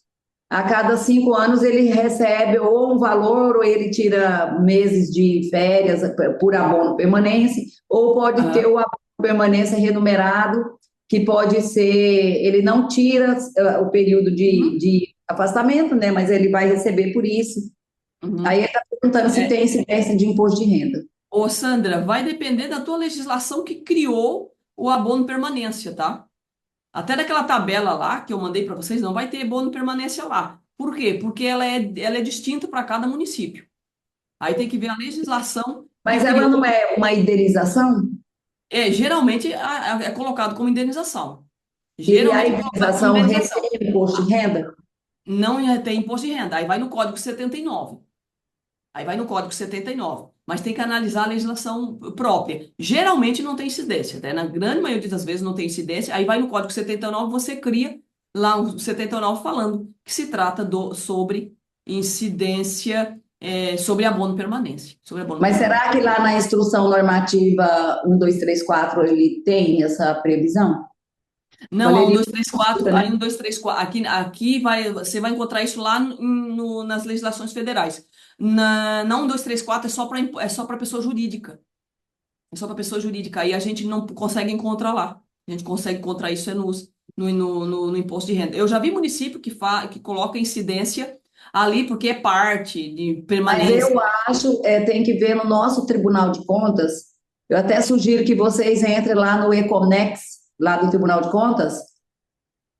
ele recebe ou um valor ou ele tira meses de férias por abono permanência ou pode ter Aham, o abono permanência remunerado, que pode ser, ele não tira o período de, uhum, de afastamento, né? Mas ele vai receber por isso. Aí uhum. ele está perguntando se É, tem incidência de imposto de renda. ô, Sandra, vai depender da tua legislação que criou o abono permanência, tá? Até daquela tabela lá que eu mandei para vocês, não vai ter abono permanência lá. Por quê? Porque ela é distinta para cada município. Aí tem que ver a legislação que Mas ela criou. não é uma indenização? Geralmente é colocado como indenização. E a Geralmente é colocado como indenização indenização. recebe imposto de renda? Não tem imposto de renda. Aí vai no Código 79. Aí vai no Código 79. Mas tem que analisar a legislação própria. Geralmente não tem incidência, né? Na grande maioria das vezes não tem incidência. Aí vai no Código 79, você cria lá o 79 falando que se trata sobre incidência, sobre abono permanência. Sobre abono Mas permanência. será que lá na instrução normativa 1234 ele tem essa previsão? Não, a Valeria 1234, consulta, a né? 1234, aqui você vai encontrar isso lá nas legislações federais. Na 1234 é só para pessoa jurídica. É só para pessoa jurídica. Aí a gente não consegue encontrar lá. A gente consegue encontrar isso no imposto de renda. Eu já vi município que coloca incidência Ali, porque é parte de Mas permanência. eu acho, tem que ver no nosso Tribunal de Contas. Eu até sugiro que vocês entrem lá no Econex, lá do Tribunal de Contas,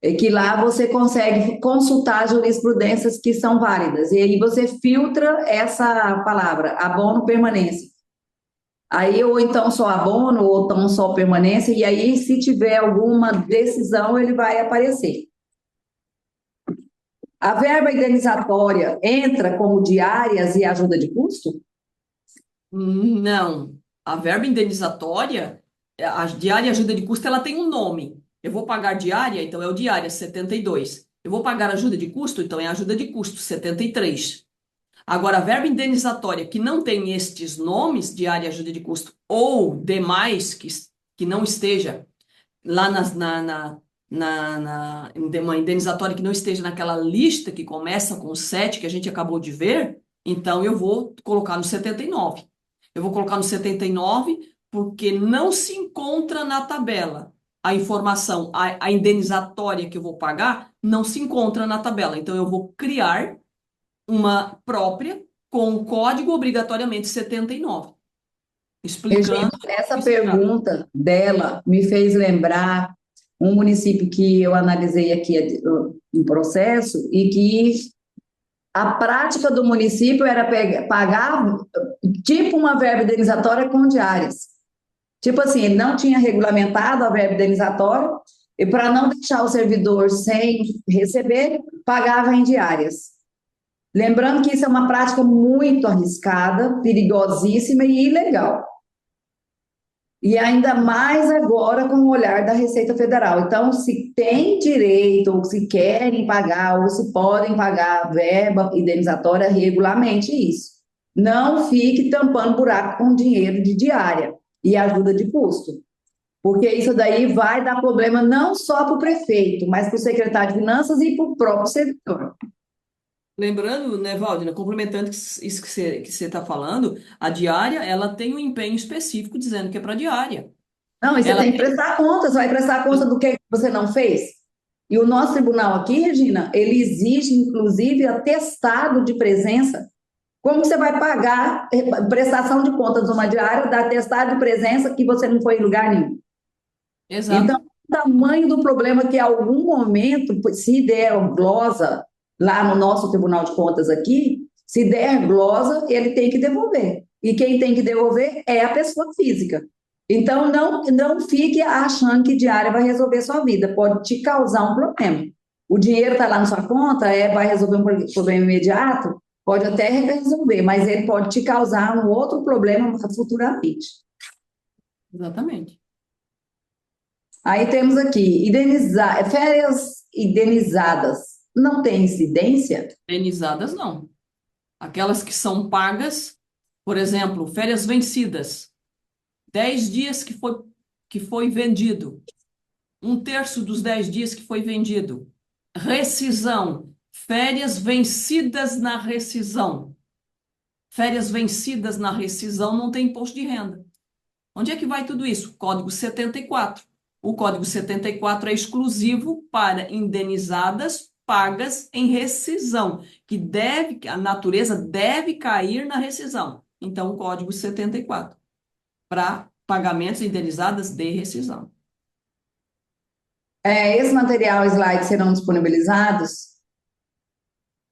e que lá você consegue consultar jurisprudências que são válidas. E aí você filtra essa palavra, abono permanência. Aí, ou então só abono, ou então só permanência, e aí, se tiver alguma decisão, ele vai aparecer. A verba indenizatória entra como diárias e ajuda de custo? Não. A verba indenizatória, a diária e ajuda de custo, ela tem um nome. Eu vou pagar diária, então é o diária, 72. Eu vou pagar ajuda de custo, então é ajuda de custo, 73. Agora, a verba indenizatória que não tem estes nomes, diária e ajuda de custo, ou demais que não esteja lá uma indenizatória que não esteja naquela lista que começa com 7 que a gente acabou de ver, então eu vou colocar no 79. Eu vou colocar no 79 porque não se encontra na tabela. A informação, a indenizatória que eu vou pagar, não se encontra na tabela. Então eu vou criar uma própria com o código obrigatoriamente 79, Regina, explicando o essa que se trata. pergunta dela me fez lembrar um município que eu analisei aqui em processo e que a prática do município era pagar tipo uma verba indenizatória com diárias. Tipo assim, ele não tinha regulamentado a verba indenizatória e para não deixar o servidor sem receber, pagava em diárias. Lembrando que isso é uma prática muito arriscada, perigosíssima e ilegal. E ainda mais agora com o olhar da Receita Federal. Então, se tem direito, ou se querem pagar, ou se podem pagar verba indenizatória, regulamente isso. Não fique tampando buraco com dinheiro de diária e ajuda de custo. Porque isso daí vai dar problema não só para o prefeito, mas para o secretário de Finanças e para o próprio servidor. Lembrando, né, Valdina, complementando isso que você está falando, a diária, ela tem um empenho específico dizendo que é para diária. Não, e você Ela tem que prestar conta, você vai prestar conta do que você não fez. E o nosso tribunal aqui, Regina, ele exige, inclusive, atestado de presença. Como que você vai pagar prestação de contas de uma diária, dar atestado de presença que você não foi em lugar nenhum? Então, exato. o tamanho do problema que, em algum momento, se der glosa lá no nosso Tribunal de Contas aqui, se der glosa, ele tem que devolver. E quem tem que devolver é a pessoa física. Então, não fique achando que diária vai resolver sua vida, pode te causar um problema. O dinheiro está lá na sua conta, vai resolver um problema imediato, pode até resolver, mas ele pode te causar um outro problema futuramente. Exatamente. Aí temos aqui, férias indenizadas. Não tem incidência? Indenizadas, não. Aquelas que são pagas, por exemplo, férias vencidas, 10 dias que foi vendido, 1/3 dos 10 dias que foi vendido. Rescisão, férias vencidas na rescisão. Férias vencidas na rescisão não tem imposto de renda. Onde é que vai tudo isso? Código 74. O Código 74 é exclusivo para indenizadas pagas em rescisão, a natureza deve cair na rescisão. Então, o Código 74 para pagamentos indenizadas de rescisão. Esse material, slide serão disponibilizados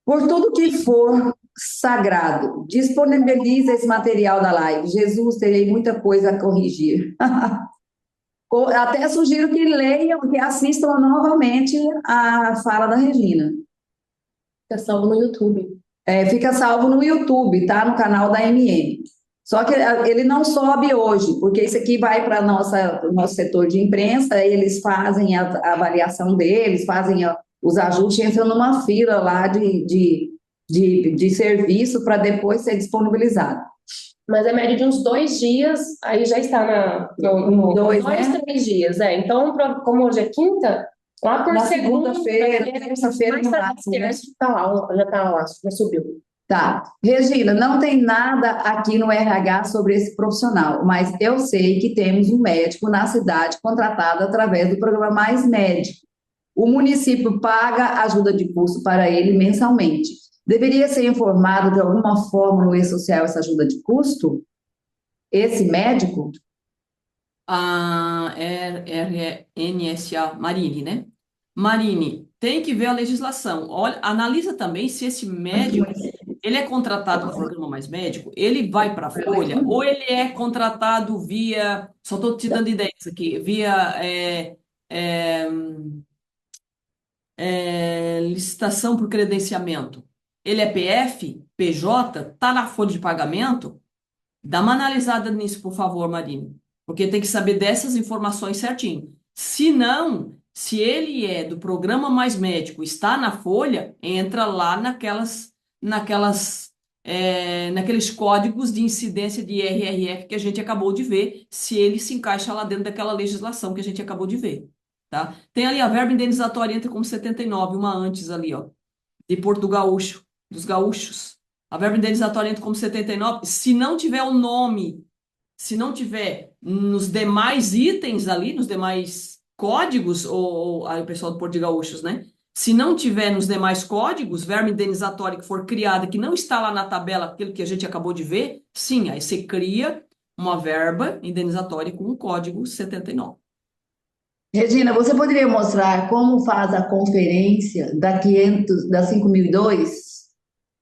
por tudo que for sagrado. Disponibilize esse material da live. Jesus, terei muita coisa a corrigir. Até sugiro que leiam, que assistam novamente a fala da Regina. Fica salvo no YouTube. Fica salvo no YouTube, tá? No canal da MM. Só que ele não sobe hoje, porque isso aqui vai para o nosso setor de imprensa, eles fazem a avaliação deles, fazem os ajustes, entram numa fila lá de serviço para depois ser disponibilizado. Mas é média de uns 2 dias, aí já está no 2, né? 3 dias. Então, como hoje é quinta, lá por Na segunda, segunda-feira, terça-feira, no máximo, né? já está lá, já subiu. Tá. Regina, não tem nada aqui no RH sobre esse profissional, mas eu sei que temos um médico na cidade contratado através do programa Mais Médico. O município paga ajuda de custo para ele mensalmente. deveria ser informado de alguma forma no e-social essa ajuda de custo? Esse médico? A NSA, Marine, né? Marine, tem que ver a legislação. Olha, analisa também se esse médico, ele é contratado no programa Mais Médico, ele vai para a Folha, ou ele é contratado via, só estou te dando ideias aqui, via é, licitação por credenciamento. Ele é PF, PJ, está na folha de pagamento? Dá uma analisada nisso, por favor, Marina, porque tem que saber dessas informações certinho. Se não, se ele é do programa Mais Médico, está na folha, entra lá naqueles códigos de incidência de IRRF que a gente acabou de ver, se ele se encaixa lá dentro daquela legislação que a gente acabou de ver, tá? Tem ali a verba indenizatória, entra como 79, uma antes ali, ó, de Porto Gaúcho, dos gaúchos. A verba indenizatória entra como 79. Se não tiver o nome, se não tiver nos demais itens ali, nos demais códigos, ou aí o pessoal do Porto de Gaúchos, né? Se não tiver nos demais códigos, verba indenizatória que for criada, que não está lá na tabela, aquilo que a gente acabou de ver, sim, aí você cria uma verba indenizatória com o código 79. Regina, você poderia mostrar como faz a conferência da 5002?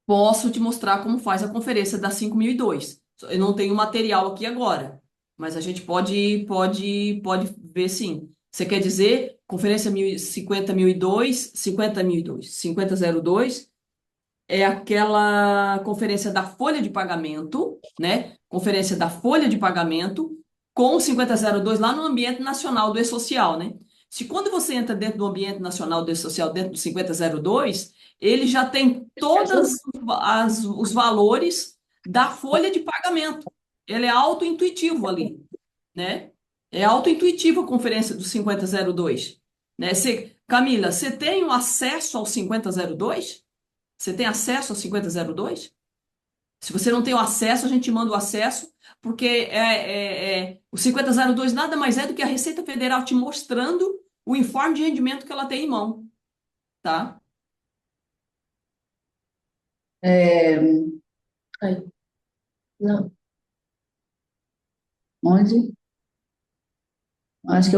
Posso te mostrar como faz a conferência da 5002. Eu não tenho material aqui agora, mas a gente pode ver sim. Você quer dizer conferência 50.002, 50.002, 5002 é aquela conferência da folha de pagamento, né? Conferência da folha de pagamento com o 5002 lá no ambiente nacional do E-Social, né? Se quando você entra dentro do ambiente nacional do E-Social, dentro do 5002, ele já tem todos os valores da folha de pagamento. Ele é auto-intuitivo ali, né? É auto-intuitivo a conferência do 5002, né? Camila, você tem o acesso ao 5002? Você tem acesso ao 5002? Se você não tem o acesso, a gente manda o acesso, porque o 5002 nada mais é do que a Receita Federal te mostrando o informe de rendimento que ela tem em mão, tá? Aí, não. Onde? Acho que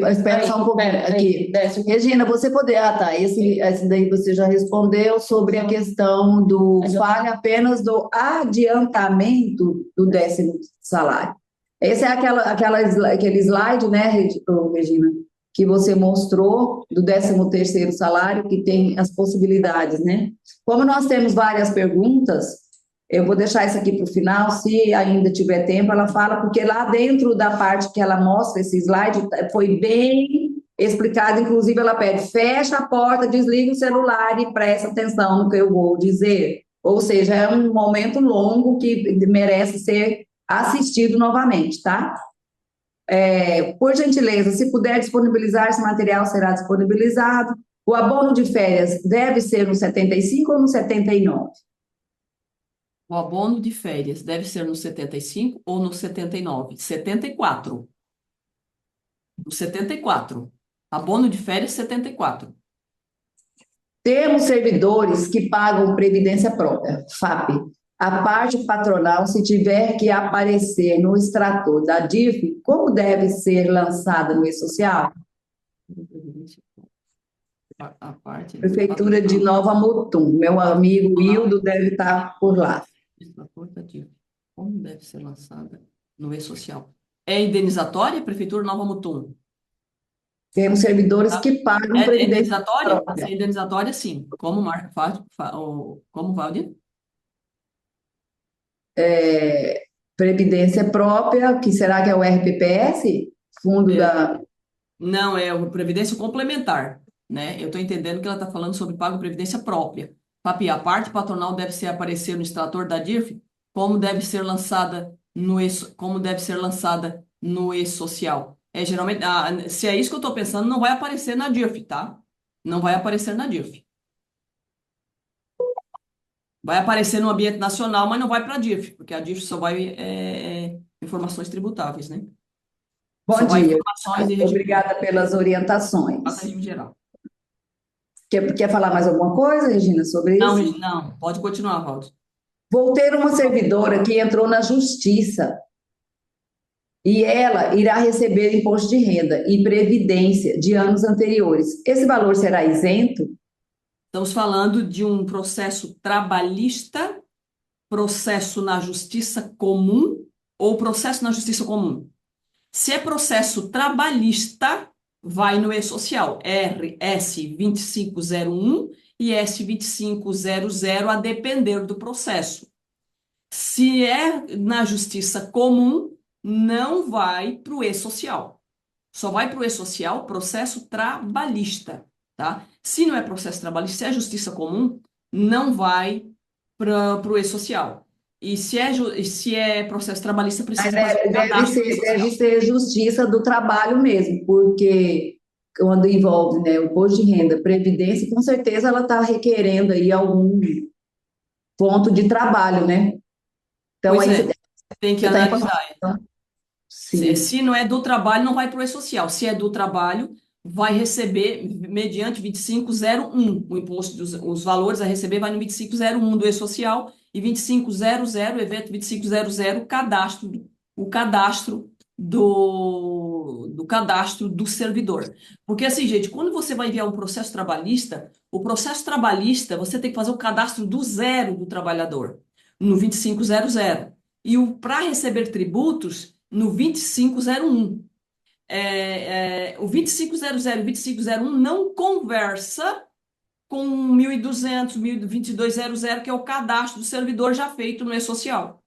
espera só um pouquinho aqui. Desce. Regina, você poder. Ah, tá. Esse daí você já respondeu sobre a questão do falha apenas do adiantamento do 10º salário. Esse é aquele slide, né, Regina, que você mostrou do 13º salário, que tem as possibilidades, né? Como nós temos várias perguntas, eu vou deixar isso aqui para o final, se ainda tiver tempo, ela fala, porque lá dentro da parte que ela mostra, esse slide, foi bem explicado, inclusive ela pede, fecha a porta, desliga o celular e presta atenção no que eu vou dizer. Ou seja, é um momento longo que merece ser assistido novamente, tá? Por gentileza, se puder disponibilizar, esse material será disponibilizado. O abono de férias deve ser no 75 ou no 79? O abono de férias deve ser no 75 ou no 79? 74. No 74. Abono de férias 74. Temos servidores que pagam previdência própria, FAP. A parte patronal, se tiver que aparecer no extrator da DIF, como deve ser lançada no E-Social? A parte Prefeitura de Nova Mutum. Meu amigo Hildo deve estar por lá. Como deve ser lançada no E-Social? É indenizatória, Prefeitura Nova Mutum? Temos servidores que pagam É previdência indenizatória? própria. É indenizatória, sim. Como, Valdir? Previdência própria, que será que é o RPPS? Fundo da... Não, é o Previdência Complementar, né? Eu estou entendendo que ela está falando sobre pago Previdência própria. Papi, a parte patronal deve ser aparecer no extrator da DIRF, como deve ser lançada como deve ser lançada no E-Social. Geralmente, se é isso que eu estou pensando, não vai aparecer na DIRF, tá? Não vai aparecer na DIRF. Vai aparecer no ambiente nacional, mas não vai para a DIRF, porque a DIRF só vai informações tributáveis, né? Bom Só vai dia. informações de regime Obrigada pelas orientações. geral. Quer falar mais alguma coisa, Regina, sobre Não, isso? não, pode continuar, Valdir. Vou ter uma servidora que entrou na justiça e ela irá receber imposto de renda e previdência de anos anteriores. Esse valor será isento? Estamos falando de um processo trabalhista, processo na justiça comum ou processo na justiça comum? Se é processo trabalhista, vai no E-Social, RS 2501 e S 2500, a depender do processo. Se é na justiça comum, não vai para o E-Social. Só vai para o E-Social processo trabalhista, tá? Se não é processo trabalhista, se é justiça comum, não vai para o E-Social. E se é processo trabalhista, Mas precisa fazer o cadastro no deve E-Social. ser justiça do trabalho mesmo, porque quando envolve, né, o imposto de renda, previdência, com certeza ela está requerendo aí algum ponto de trabalho, né? Então Pois aí é, tem que você está informando. analisar. Sim. Se não é do trabalho, não vai para o E-Social. Se é do trabalho, vai receber mediante 2501. O imposto os valores a receber vai no 2501 do E-Social e 2500, evento 2500, o cadastro do cadastro do servidor. Porque assim, gente, quando você vai enviar um processo trabalhista, o processo trabalhista, você tem que fazer o cadastro do zero do trabalhador no 2500. E o para receber tributos no 2501. O 2500 e 2501 não conversa com 1200, 2200, que é o cadastro do servidor já feito no E-Social.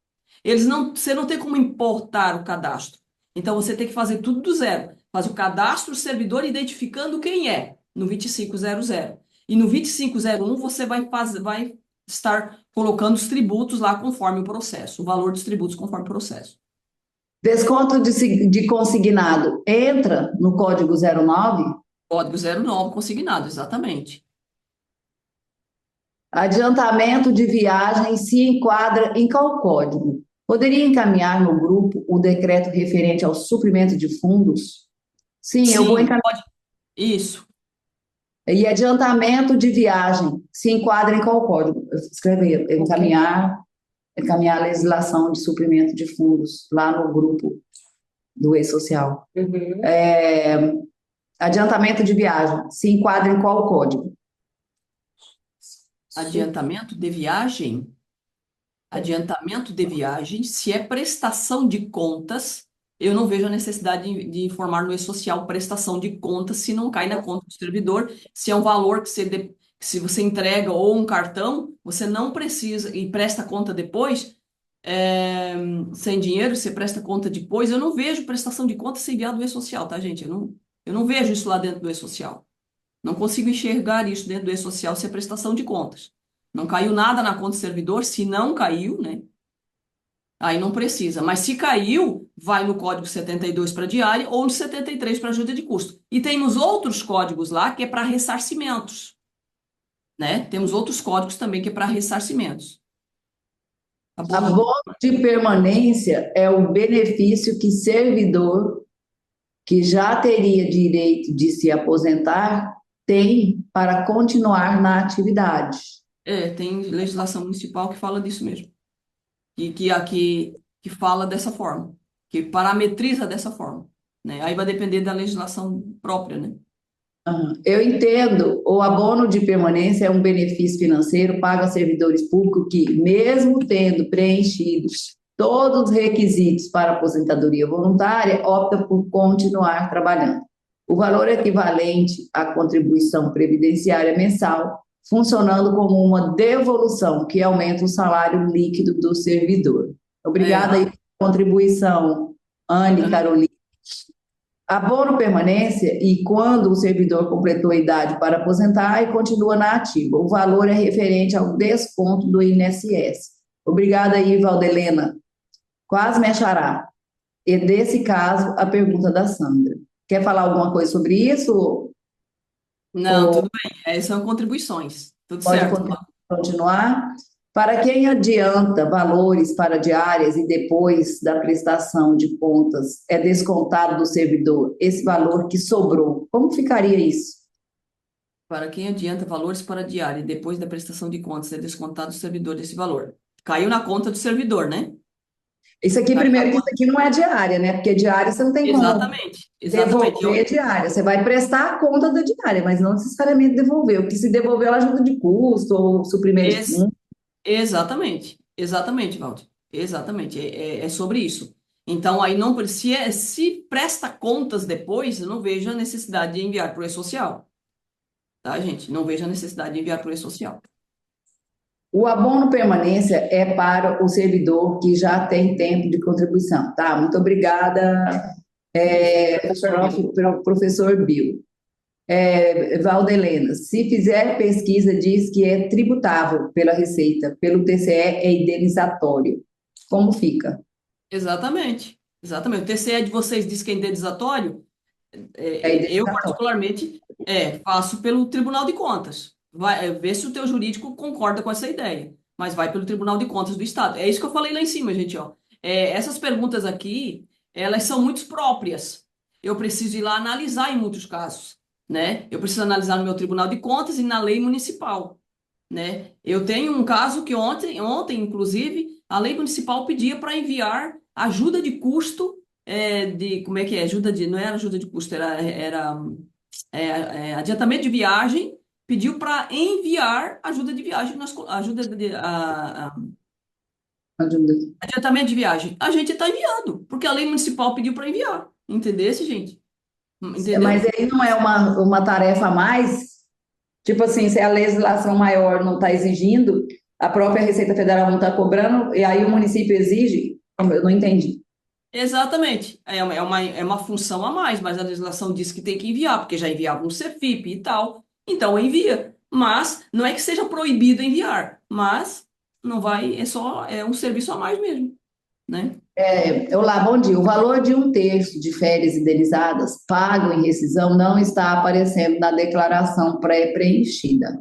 Você não tem como importar o cadastro. Então você tem que fazer tudo do zero. Faz o cadastro do servidor identificando quem é no 2500. E no 2501 você vai estar colocando os tributos lá conforme o processo, o valor dos tributos conforme o processo. Desconto de consignado entra no código 09? Código 09 consignado, exatamente. Adiantamento de viagem se enquadra em qual código? Poderia encaminhar no grupo o decreto referente ao suprimento de fundos? Sim, eu vou Sim, encaminhar. pode. Isso. E adiantamento de viagem se enquadra em qual código? Escrever, Ok. encaminhar a legislação de suprimento de fundos lá no grupo do E-Social. Uhum. Adiantamento de viagem se enquadra em qual código? Adiantamento de viagem. Adiantamento de viagem, se é prestação de contas, eu não vejo a necessidade de informar no E-Social prestação de contas se não cai na conta do servidor, se é um valor que se você entrega ou um cartão, você não precisa e presta conta depois, sem dinheiro, você presta conta depois. Eu não vejo prestação de contas ser enviado no E-Social, tá, gente? Eu não vejo isso lá dentro do E-Social. Não consigo enxergar isso dentro do E-Social se é prestação de contas. Não caiu nada na conta do servidor, se não caiu, né? Aí não precisa. Mas se caiu, vai no código 72 para diária ou no 73 para ajuda de custo. E temos outros códigos lá que é para ressarcimentos, né? Temos outros códigos também que é para ressarcimentos. Tá bom? Abono de permanência é o benefício que servidor que já teria direito de se aposentar tem para continuar na atividade. Tem legislação municipal que fala disso mesmo. Que fala dessa forma, que parametriza dessa forma, né? Aí vai depender da legislação própria, né? Eu entendo, o abono de permanência é um benefício financeiro pago a servidores públicos que, mesmo tendo preenchidos todos os requisitos para aposentadoria voluntária, opta por continuar trabalhando. O valor é equivalente à contribuição previdenciária mensal, funcionando como uma devolução que aumenta o salário líquido do servidor. Obrigada aí É, pela contribuição, Anne, Ana, Carolina. Abono permanência e quando o servidor completou a idade para aposentar e continua na ativa. O valor é referente ao desconto do INSS. Obrigada aí, Valdelena. Quase me achará. E desse caso, a pergunta da Sandra. Quer falar alguma coisa sobre isso? não, Ou tudo bem. São contribuições. Tudo pode certo. continuar? Para quem adianta valores para diárias e depois da prestação de contas é descontado do servidor esse valor que sobrou, como ficaria isso? Para quem adianta valores para diária, depois da prestação de contas, é descontado do servidor desse valor. Caiu na conta do servidor, né? Isso aqui, Caiu na primeiro, que isso conta. aqui não é diária, né? Porque diária você não tem como Exatamente, exatamente. devolver diária. Você vai prestar a conta da diária, mas não necessariamente devolver. O que se devolveu é a ajuda de custo ou suprimento de Ex- fundo. exatamente, exatamente, Valdir. Exatamente, é sobre isso. Então, aí não, se presta contas depois, eu não vejo a necessidade de enviar para o e-social, tá, gente? Não vejo a necessidade de enviar para o e-social. O abono permanência é para o servidor que já tem tempo de contribuição, tá? Muito obrigada, professor Bill. Valdelena, se fizer pesquisa, diz que é tributável pela Receita, pelo TCE é indenizatório. Como fica? Exatamente, exatamente. O TCE de vocês diz que é indenizatório. É Eu, indenizatório. particularmente, faço pelo Tribunal de Contas. Vai, ver se o teu jurídico concorda com essa ideia. Mas vai pelo Tribunal de Contas do Estado. É isso que eu falei lá em cima, gente, ó. Essas perguntas aqui, elas são muito próprias. Eu preciso ir lá analisar em muitos casos, né? Eu preciso analisar no meu Tribunal de Contas e na lei municipal, né? Eu tenho um caso que ontem, inclusive, a lei municipal pedia para enviar ajuda de custo como é que é? Não era ajuda de custo, adiantamento de viagem, pediu para enviar ajuda de viagem, Ajuda. adiantamento de viagem. A gente está enviando, porque a lei municipal pediu para enviar. Entendesse, gente? Mas Entendeu? aí não é uma tarefa a mais? Tipo assim, se a legislação maior não está exigindo, a própria Receita Federal não está cobrando, e aí o município exige? Eu não entendi. Exatamente. É uma função a mais, mas a legislação diz que tem que enviar, porque já enviava um CFIP e tal. Então envia. Mas não é que seja proibido enviar, mas não vai, é um serviço a mais mesmo, né? Olá, bom dia. O valor de um terço de férias indenizadas pago em rescisão não está aparecendo na declaração pré-preenchida,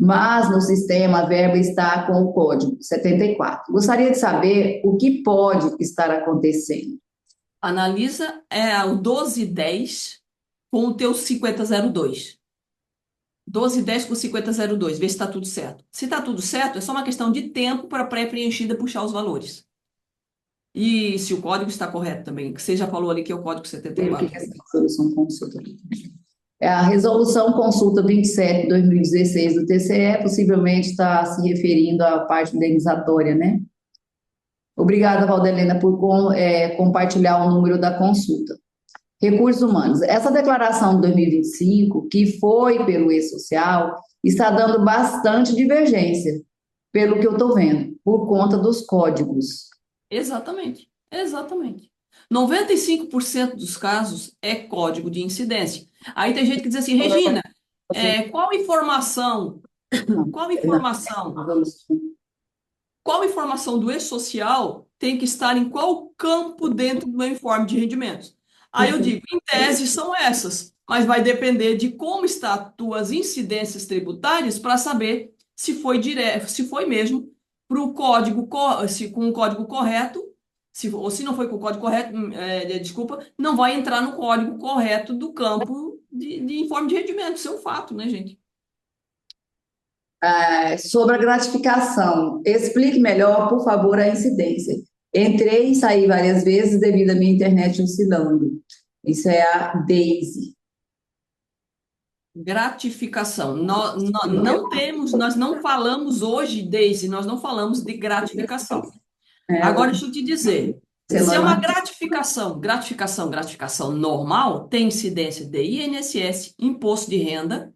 mas no sistema a verba está com o código 74. Gostaria de saber o que pode estar acontecendo. Analisa o 1210 com o teu 5002. 1210 com 5002, vê se está tudo certo. Se está tudo certo, é só uma questão de tempo para a pré-preenchida puxar os valores. E se o código está correto também, que você já falou ali que é o código Ver o que 74. é essa resolução consulta. É a resolução consulta 27 de 2016 do TCE, possivelmente está se referindo à parte indenizatória, né? Obrigada, Valdelena, por compartilhar o número da consulta. Recursos humanos. Essa declaração de 2025, que foi pelo E-Social, está dando bastante divergência, pelo que eu estou vendo, por conta dos códigos. Exatamente, exatamente. 95% dos casos é código de incidência. Aí tem gente que diz assim, Regina, qual informação, Não, qual não, informação, vamos. qual informação do e-social tem que estar em qual campo dentro do meu informe de rendimentos? Aí eu digo, em tese são essas, mas vai depender de como estão as tuas incidências tributárias para saber se foi direto, se foi mesmo para o código, se com o código correto, ou se não foi com o código correto, desculpa, não vai entrar no código correto do campo de informe de rendimento. Isso é um fato, né, gente? Sobre a gratificação, explique melhor, por favor, a incidência. Entrei e saí várias vezes devido à minha internet oscilando. Isso é a Daisy. Gratificação. Nós não falamos hoje, Daisy, nós não falamos de gratificação. É, Agora, deixa eu te dizer, se é uma semana. gratificação normal, tem incidência de INSS, imposto de renda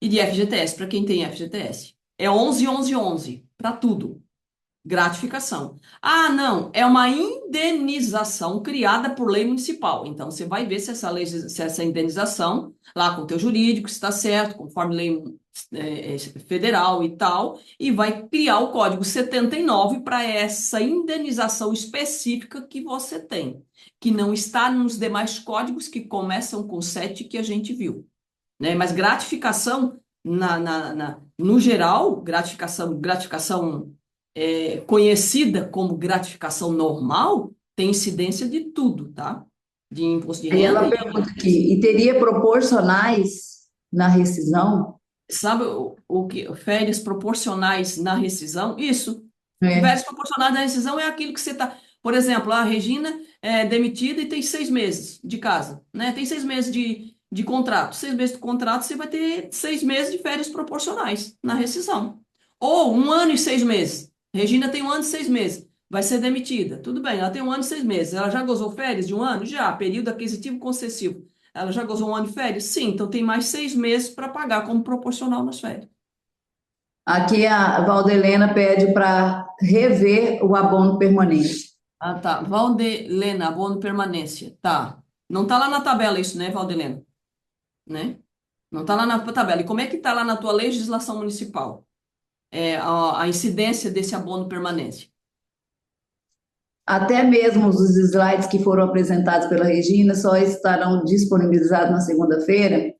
e de FGTS, para quem tem FGTS. É 11.11.11, para tudo. Gratificação. Ah, não, é uma indenização criada por lei municipal. Então, você vai ver se essa indenização, lá com o teu jurídico, se está certo, conforme lei federal e tal, e vai criar o código 79 para essa indenização específica que você tem, que não está nos demais códigos que começam com 7 que a gente viu, né? Mas gratificação, no geral, gratificação conhecida como gratificação normal, tem incidência de tudo, tá? De imposto de Aí renda ela e pergunta aqui, e teria proporcionais? na rescisão? Sabe o que? Férias proporcionais na rescisão? Isso. É. Férias proporcionais na rescisão é aquilo que você está. Por exemplo, a Regina é demitida e tem 6 meses de casa, né? Tem 6 meses de contrato. 6 meses de contrato, você vai ter 6 meses de férias proporcionais na rescisão. Ou 1 ano e 6 meses. Regina tem 1 ano e 6 meses. Vai ser demitida. Tudo bem, ela tem 1 ano e 6 meses. Ela já gozou férias de 1 ano? Já. Período aquisitivo concessivo. Ela já gozou 1 ano de férias? Sim, então tem mais 6 meses para pagar como proporcional nas férias. Aqui a Valdelena pede para rever o abono permanente. Ah, tá. Valdelena, abono permanência. Tá. Não tá lá na tabela isso, né, Valdelena? Né? Não tá lá na tabela. E como é que tá lá na tua legislação municipal? A incidência desse abono permanência. Até mesmo os slides que foram apresentados pela Regina só estarão disponibilizados na segunda-feira.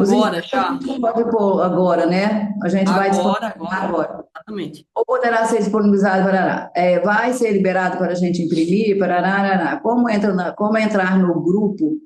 Os Agora slides a já. gente pode pôr agora, né? A gente vai disponibilizar agora. Exatamente. Ou poderá ser disponibilizado para vai ser liberado para a gente imprimir, para como entrar no grupo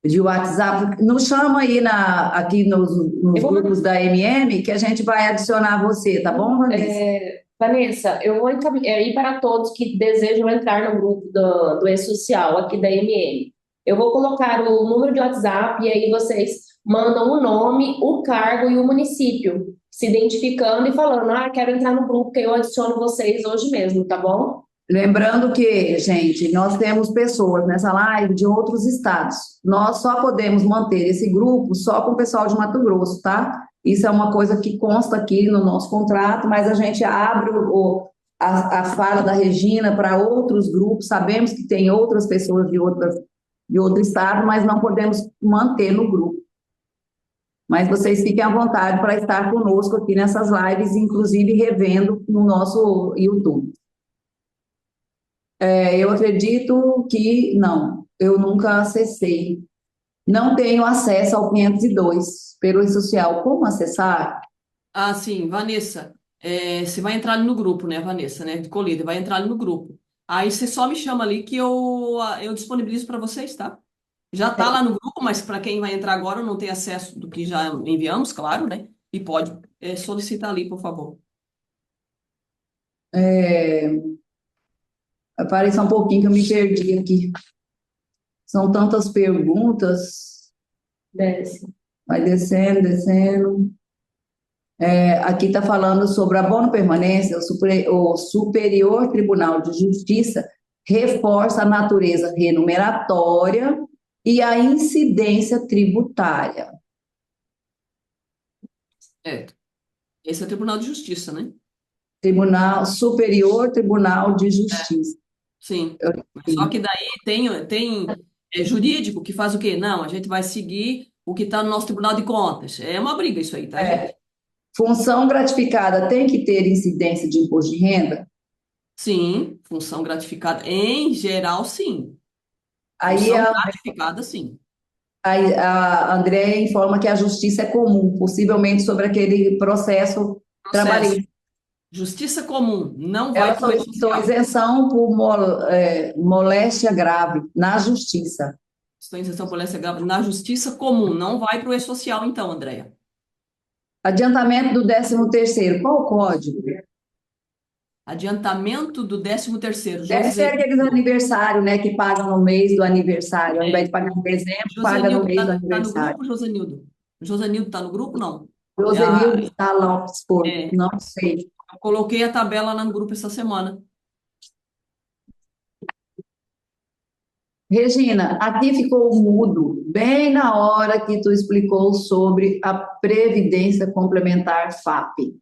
de WhatsApp, nos chama aí aqui nos grupos da MM que a gente vai adicionar você, tá bom, Vanessa? Vanessa, eu vou ir para todos que desejam entrar no grupo do E-Social aqui da MM. Eu vou colocar o número de WhatsApp e aí vocês mandam o nome, o cargo e o município, se identificando e falando, quero entrar no grupo que eu adiciono vocês hoje mesmo, tá bom? Lembrando que, gente, nós temos pessoas nessa live de outros estados. Nós só podemos manter esse grupo só com o pessoal de Mato Grosso, tá? Isso é uma coisa que consta aqui no nosso contrato, mas a gente abre a fala da Regina para outros grupos. Sabemos que tem outras pessoas de outro estado, mas não podemos manter no grupo. Mas vocês fiquem à vontade para estar conosco aqui nessas lives, inclusive revendo no nosso YouTube. Eu acredito que não, eu nunca acessei. Não tenho acesso ao 502 pelo social. Como acessar? Ah, sim, Vanessa. Você vai entrar ali no grupo, né, Vanessa, né? De Colíder, vai entrar ali no grupo. Aí você só me chama ali que eu disponibilizo para vocês, tá? Já tá lá no grupo, mas para quem vai entrar agora não tem acesso do que já enviamos, claro, né? E pode solicitar ali, por favor. Apareça um pouquinho que eu me perdi aqui. São tantas perguntas. Desce. Vai descendo, descendo. Aqui está falando sobre abono permanência. O Superior Tribunal de Justiça reforça a natureza remuneratória e a incidência tributária. Esse é o Tribunal de Justiça, né? Superior Tribunal de Justiça. Sim. Só que daí tem jurídico que faz o quê? Não, a gente vai seguir o que está no nosso Tribunal de Contas. É uma briga isso aí, tá, gente? Função gratificada tem que ter incidência de imposto de renda? Sim, função gratificada. Em geral, sim. Aí Função gratificada, sim. a Andréia informa que a justiça é comum, possivelmente sobre aquele processo trabalhista. Justiça comum, não vai Ela para o solicitou social. isenção por moléstia grave na justiça. Estou em isenção por moléstia grave na justiça comum, não vai para o e-social, então, Andréia. Adiantamento do 13º, qual o código? Adiantamento do 13º. Deve ser aqueles aniversários, né, que pagam no mês do aniversário, ao invés de pagar em dezembro, paga no mês do Tá no aniversário. grupo, Josenildo? Josenildo está no grupo, não? Josenildo está lá, não sei. Eu coloquei a tabela lá no grupo essa semana. Regina, aqui ficou mudo, bem na hora que tu explicou sobre a Previdência Complementar FAP.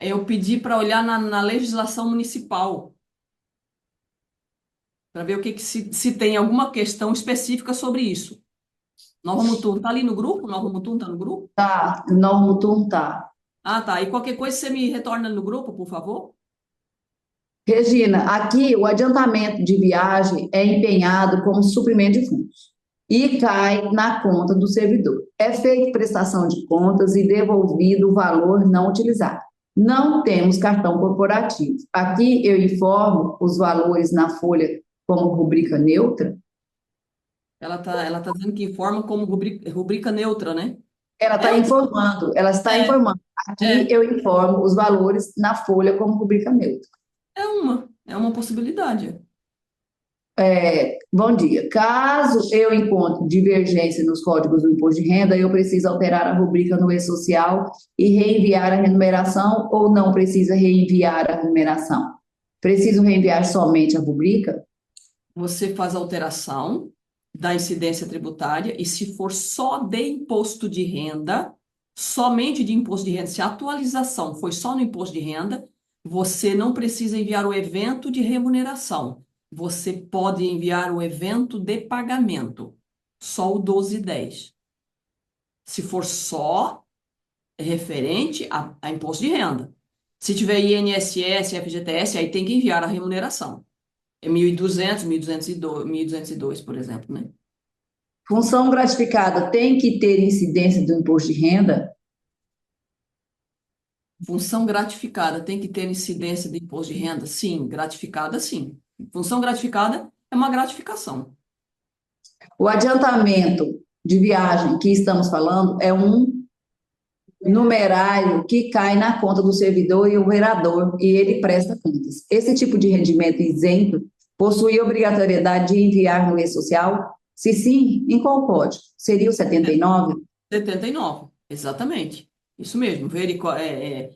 Eu pedi para olhar na legislação municipal, para ver se tem alguma questão específica sobre isso. Nova Mutum, está ali no grupo? Nova Mutum está no grupo? Tá, Nova Mutum tá. Ah, tá. E qualquer coisa você me retorna no grupo, por favor? Regina, aqui o adiantamento de viagem é empenhado como suprimento de fundos e cai na conta do servidor. É feita prestação de contas e devolvido o valor não utilizado. Não temos cartão corporativo. Aqui eu informo os valores na folha como rubrica neutra. Ela tá dizendo que informa como rubrica neutra, né? Ela está informando, ela está É, informando. Aqui é, eu informo os valores na folha como rubrica neutra. é uma possibilidade. Bom dia. Caso eu encontre divergência nos códigos do imposto de renda, eu preciso alterar a rubrica no e-social e reenviar a remuneração ou não precisa reenviar a remuneração? Preciso reenviar somente a rubrica? Você faz a alteração da incidência tributária e se for só de imposto de renda, somente de imposto de renda, se a atualização foi só no imposto de renda, você não precisa enviar o evento de remuneração. Você pode enviar o evento de pagamento, só o 1210. Se for só referente a imposto de renda. Se tiver INSS, FGTS, aí tem que enviar a remuneração. É 1.200, 1.202, por exemplo, né? Função gratificada tem que ter incidência do imposto de renda? Função gratificada tem que ter incidência de imposto de renda? Sim, gratificada, sim. Função gratificada é uma gratificação. O adiantamento de viagem que estamos falando é um numerário que cai na conta do servidor e o vereador, e ele presta contas. Esse tipo de rendimento isento possui obrigatoriedade de enviar no e-social? Se sim, em qual código? Seria o 79? 79, exatamente. Isso mesmo. É,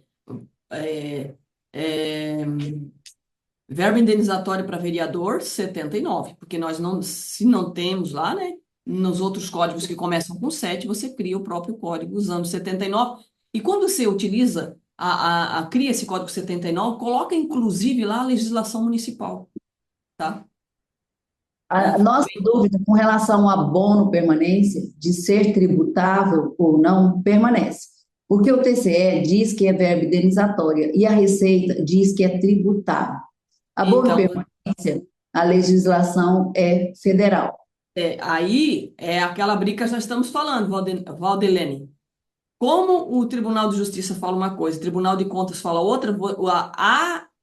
é, verba indenizatória para vereador, 79, porque nós não, se não temos lá, né? Nos outros códigos que começam com 7, você cria o próprio código usando 79. E quando você utiliza, cria esse código 79, coloca inclusive lá a legislação municipal, tá? A nossa dúvida com relação ao abono permanência, de ser tributável ou não, permanece. Porque o TCE diz que é verba indenizatória e a Receita diz que é tributável. Abono Então, permanência, a legislação é federal. aí é aquela briga que nós estamos falando, Valdelene. Como o Tribunal de Justiça fala uma coisa, o Tribunal de Contas fala outra,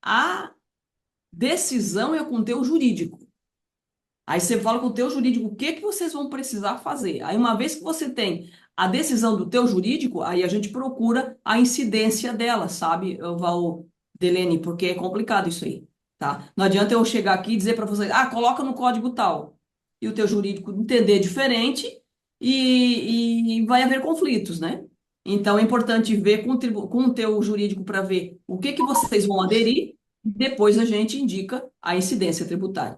a decisão é com o teu jurídico. Aí você fala com o teu jurídico o que que vocês vão precisar fazer. Aí uma vez que você tem a decisão do teu jurídico, aí a gente procura a incidência dela, sabe, Valdelene, porque é complicado isso aí, tá? Não adianta eu chegar aqui e dizer para vocês, coloca no código tal, e o teu jurídico entender diferente e vai haver conflitos, né? Então é importante ver com o teu jurídico para ver o que que vocês vão aderir, depois a gente indica a incidência tributária.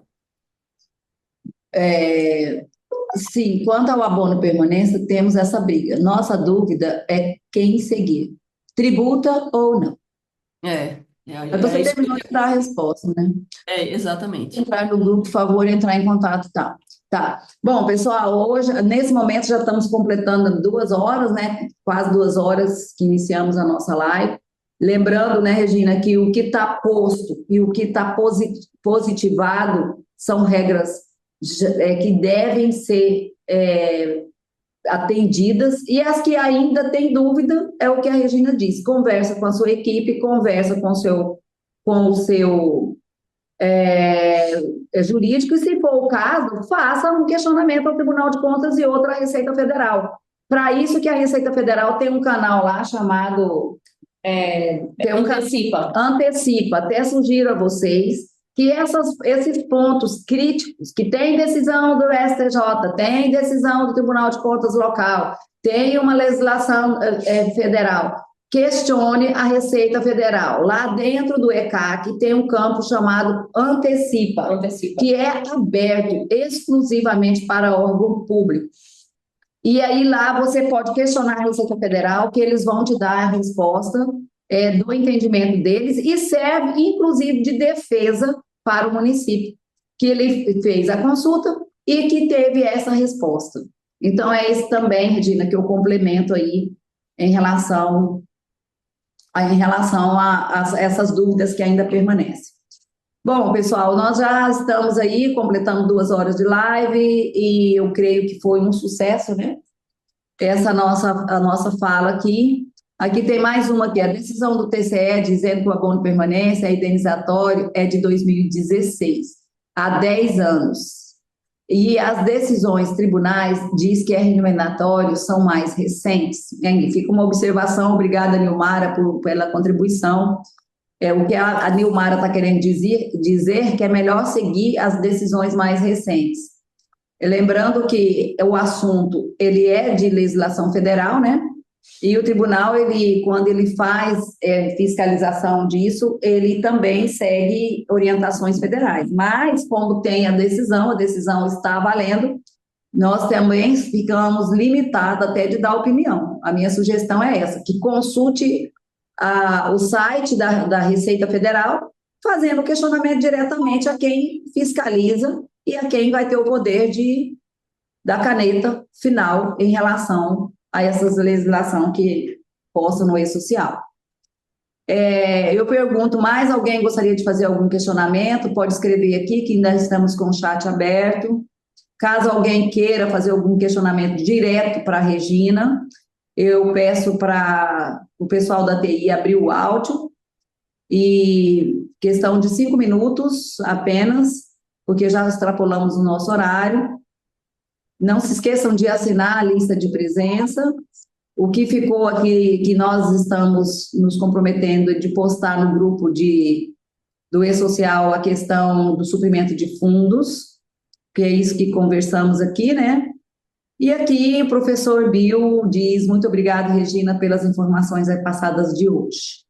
É, sim, quanto ao abono permanência, temos essa briga. Nossa dúvida é quem seguir. Tributa ou não? Mas você Isso. terminou de dar a resposta, né? Exatamente. Entrar no grupo, por favor, entrar em contato, tá? Tá. Bom, pessoal, hoje, nesse momento, já estamos completando 2 horas, né? Quase 2 horas que iniciamos a nossa live. Lembrando, né, Regina, que o que está posto e o que está positivado são regras que devem ser atendidas, e as que ainda têm dúvida, é o que a Regina disse, conversa com a sua equipe, conversa com o seu jurídico, e se for o caso, faça um questionamento ao Tribunal de Contas e outro à Receita Federal. Para isso que a Receita Federal tem um canal lá chamado Antecipa. Até sugiro a vocês que esses pontos críticos, que tem decisão do STJ, tem decisão do Tribunal de Contas local, tem uma legislação federal, questione a Receita Federal. Lá dentro do ECAC tem um campo chamado Antecipa, que é aberto exclusivamente para órgão público. E aí lá você pode questionar a Receita Federal, que eles vão te dar a resposta do entendimento deles, e serve, inclusive, de defesa para o município, que ele fez a consulta e que teve essa resposta. Então, é isso também, Regina, que eu complemento aí em relação a essas dúvidas que ainda permanecem. Bom, pessoal, nós já estamos aí completando 2 horas de live e eu creio que foi um sucesso, né? A nossa fala aqui. Aqui tem mais uma aqui, a decisão do TCE dizendo que o abono de permanência indenizatório é de 2016, há 10 anos. E as decisões tribunais diz que é remuneratório são mais recentes. Fica uma observação, obrigada, Nilmara, pela contribuição. O que a Nilmara está querendo dizer que é melhor seguir as decisões mais recentes. Lembrando que o assunto ele é de legislação federal, né? E o tribunal, quando ele faz fiscalização disso, ele também segue orientações federais. Mas, como tem a decisão está valendo, nós também ficamos limitados até de dar opinião. A minha sugestão é essa, que consulte o site da Receita Federal, fazendo o questionamento diretamente a quem fiscaliza e a quem vai ter o poder da caneta final em relação a essas legislação que postam no e-social. Eu pergunto, mais alguém gostaria de fazer algum questionamento? Pode escrever aqui, que ainda estamos com o chat aberto. Caso alguém queira fazer algum questionamento direto para a Regina, eu peço para o pessoal da TI abrir o áudio, e questão de 5 minutos apenas, porque já extrapolamos o nosso horário. Não se esqueçam de assinar a lista de presença. O que ficou aqui, que nós estamos nos comprometendo de postar no grupo do e-social a questão do suprimento de fundos, que é isso que conversamos aqui, né? E aqui o professor Bill diz, muito obrigado, Regina, pelas informações passadas de hoje.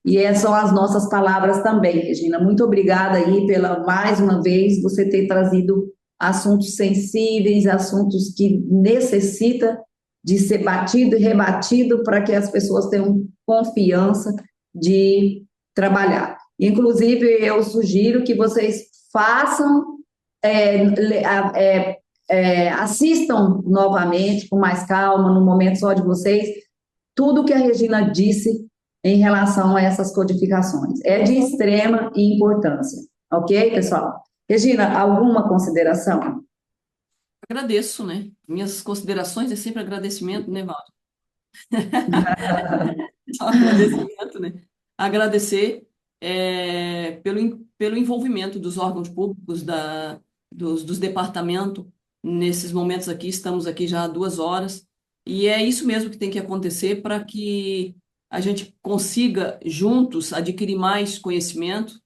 E essas são as nossas palavras também, Regina. Muito obrigada aí mais uma vez, você ter trazido assuntos sensíveis, assuntos que necessitam de ser batido e rebatido para que as pessoas tenham confiança de trabalhar. Inclusive, eu sugiro que vocês façam, assistam novamente, com mais calma, no momento só de vocês, tudo que a Regina disse em relação a essas codificações. É de extrema importância. Ok, pessoal? Regina, alguma consideração? Agradeço, né? Minhas considerações é sempre agradecimento, né, Valdo? Só agradecimento, né? Agradecer pelo envolvimento dos órgãos públicos, dos departamentos, nesses momentos aqui. Estamos aqui já há 2 horas, e é isso mesmo que tem que acontecer para que a gente consiga, juntos, adquirir mais conhecimento,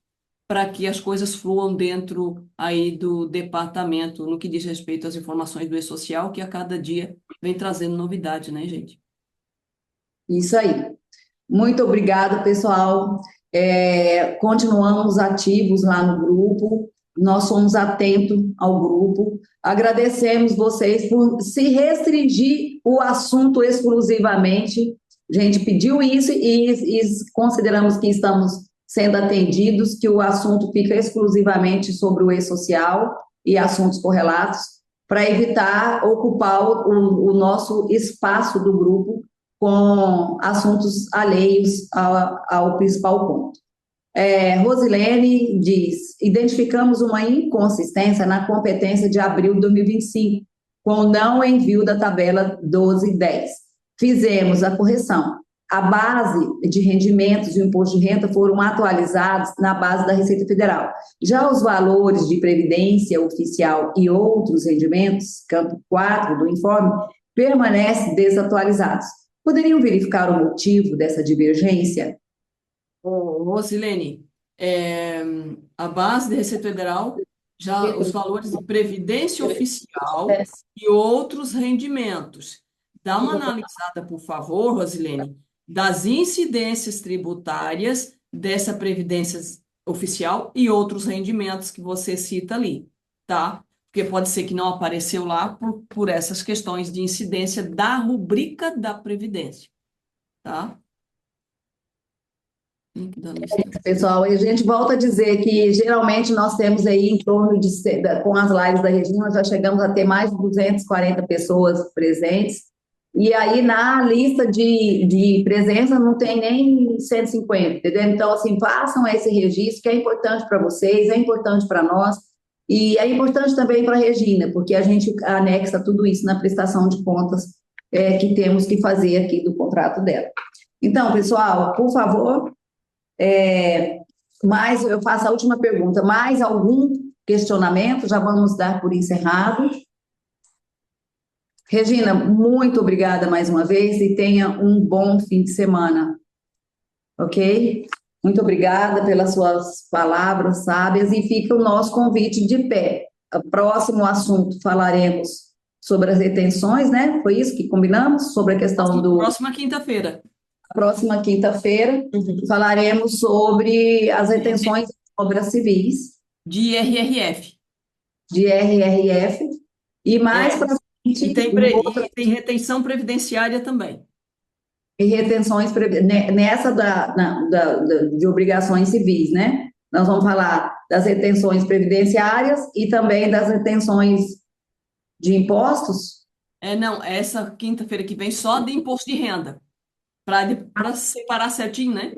para que as coisas fluam dentro aí do departamento, no que diz respeito às informações do e-social, que a cada dia vem trazendo novidade, né, gente? Isso aí. Muito obrigada, pessoal. Continuamos ativos lá no grupo, nós somos atentos ao grupo. Agradecemos vocês por se restringir o assunto exclusivamente. A gente pediu isso e consideramos que estamos sendo atendidos, que o assunto fica exclusivamente sobre o e-social e assuntos correlatos, para evitar ocupar o nosso espaço do grupo com assuntos alheios ao principal ponto. Rosilene diz, identificamos uma inconsistência na competência de abril de 2025, com o não envio da tabela 1210. Fizemos a correção. A base de rendimentos e o imposto de renda foram atualizados na base da Receita Federal. Já os valores de previdência oficial e outros rendimentos, campo 4 do informe, permanecem desatualizados. Poderiam verificar o motivo dessa divergência? Rosilene, a base da Receita Federal, já os valores de previdência oficial e outros rendimentos. Dá uma analisada, por favor, Rosilene, das incidências tributárias dessa previdência oficial e outros rendimentos que você cita ali, tá? Porque pode ser que não apareceu lá por essas questões de incidência da rubrica da previdência, tá? Pessoal, a gente volta a dizer que geralmente nós temos aí em torno de, com as lives da Regina, nós já chegamos a ter mais de 240 pessoas presentes, e aí na lista de presença não tem nem 150, entendeu? Então, assim, façam esse registro, que é importante para vocês, é importante para nós, e é importante também para a Regina, porque a gente anexa tudo isso na prestação de contas que temos que fazer aqui do contrato dela. Então, pessoal, por favor, eu faço a última pergunta. Mais algum questionamento, já vamos dar por encerrado. Regina, muito obrigada mais uma vez e tenha um bom fim de semana, ok? Muito obrigada pelas suas palavras sábias e fica o nosso convite de pé. O próximo assunto falaremos sobre as retenções, né? Foi isso que combinamos? Sobre a questão do... Próxima quinta-feira. Próxima quinta-feira, falaremos sobre as retenções de obras civis, De RRF. de RRF, e mais para frente, E tem retenção previdenciária também. e retenções nessa de obrigações civis, né? Nós vamos falar das retenções previdenciárias e também das retenções de impostos. Não, essa quinta-feira que vem só de imposto de renda. Para separar certinho, né?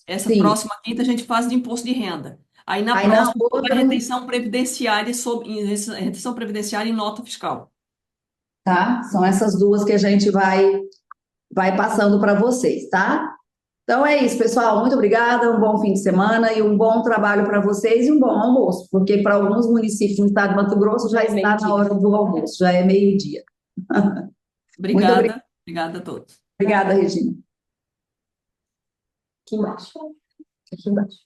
Essa Sim. próxima quinta a gente faz de imposto de renda. Aí na Aí na próxima, outra- a retenção previdenciária retenção previdenciária em nota fiscal. Tá? São essas duas que a gente vai passando para vocês, tá? Então é isso, pessoal. Muito obrigada, um bom fim de semana e um bom trabalho para vocês e um bom almoço, porque para alguns municípios no estado de Mato Grosso já está meio-dia. na hora do almoço, já é meio-dia. Obrigada. Obrigada a todos. Obrigada, Regina. Aqui embaixo. Aqui embaixo.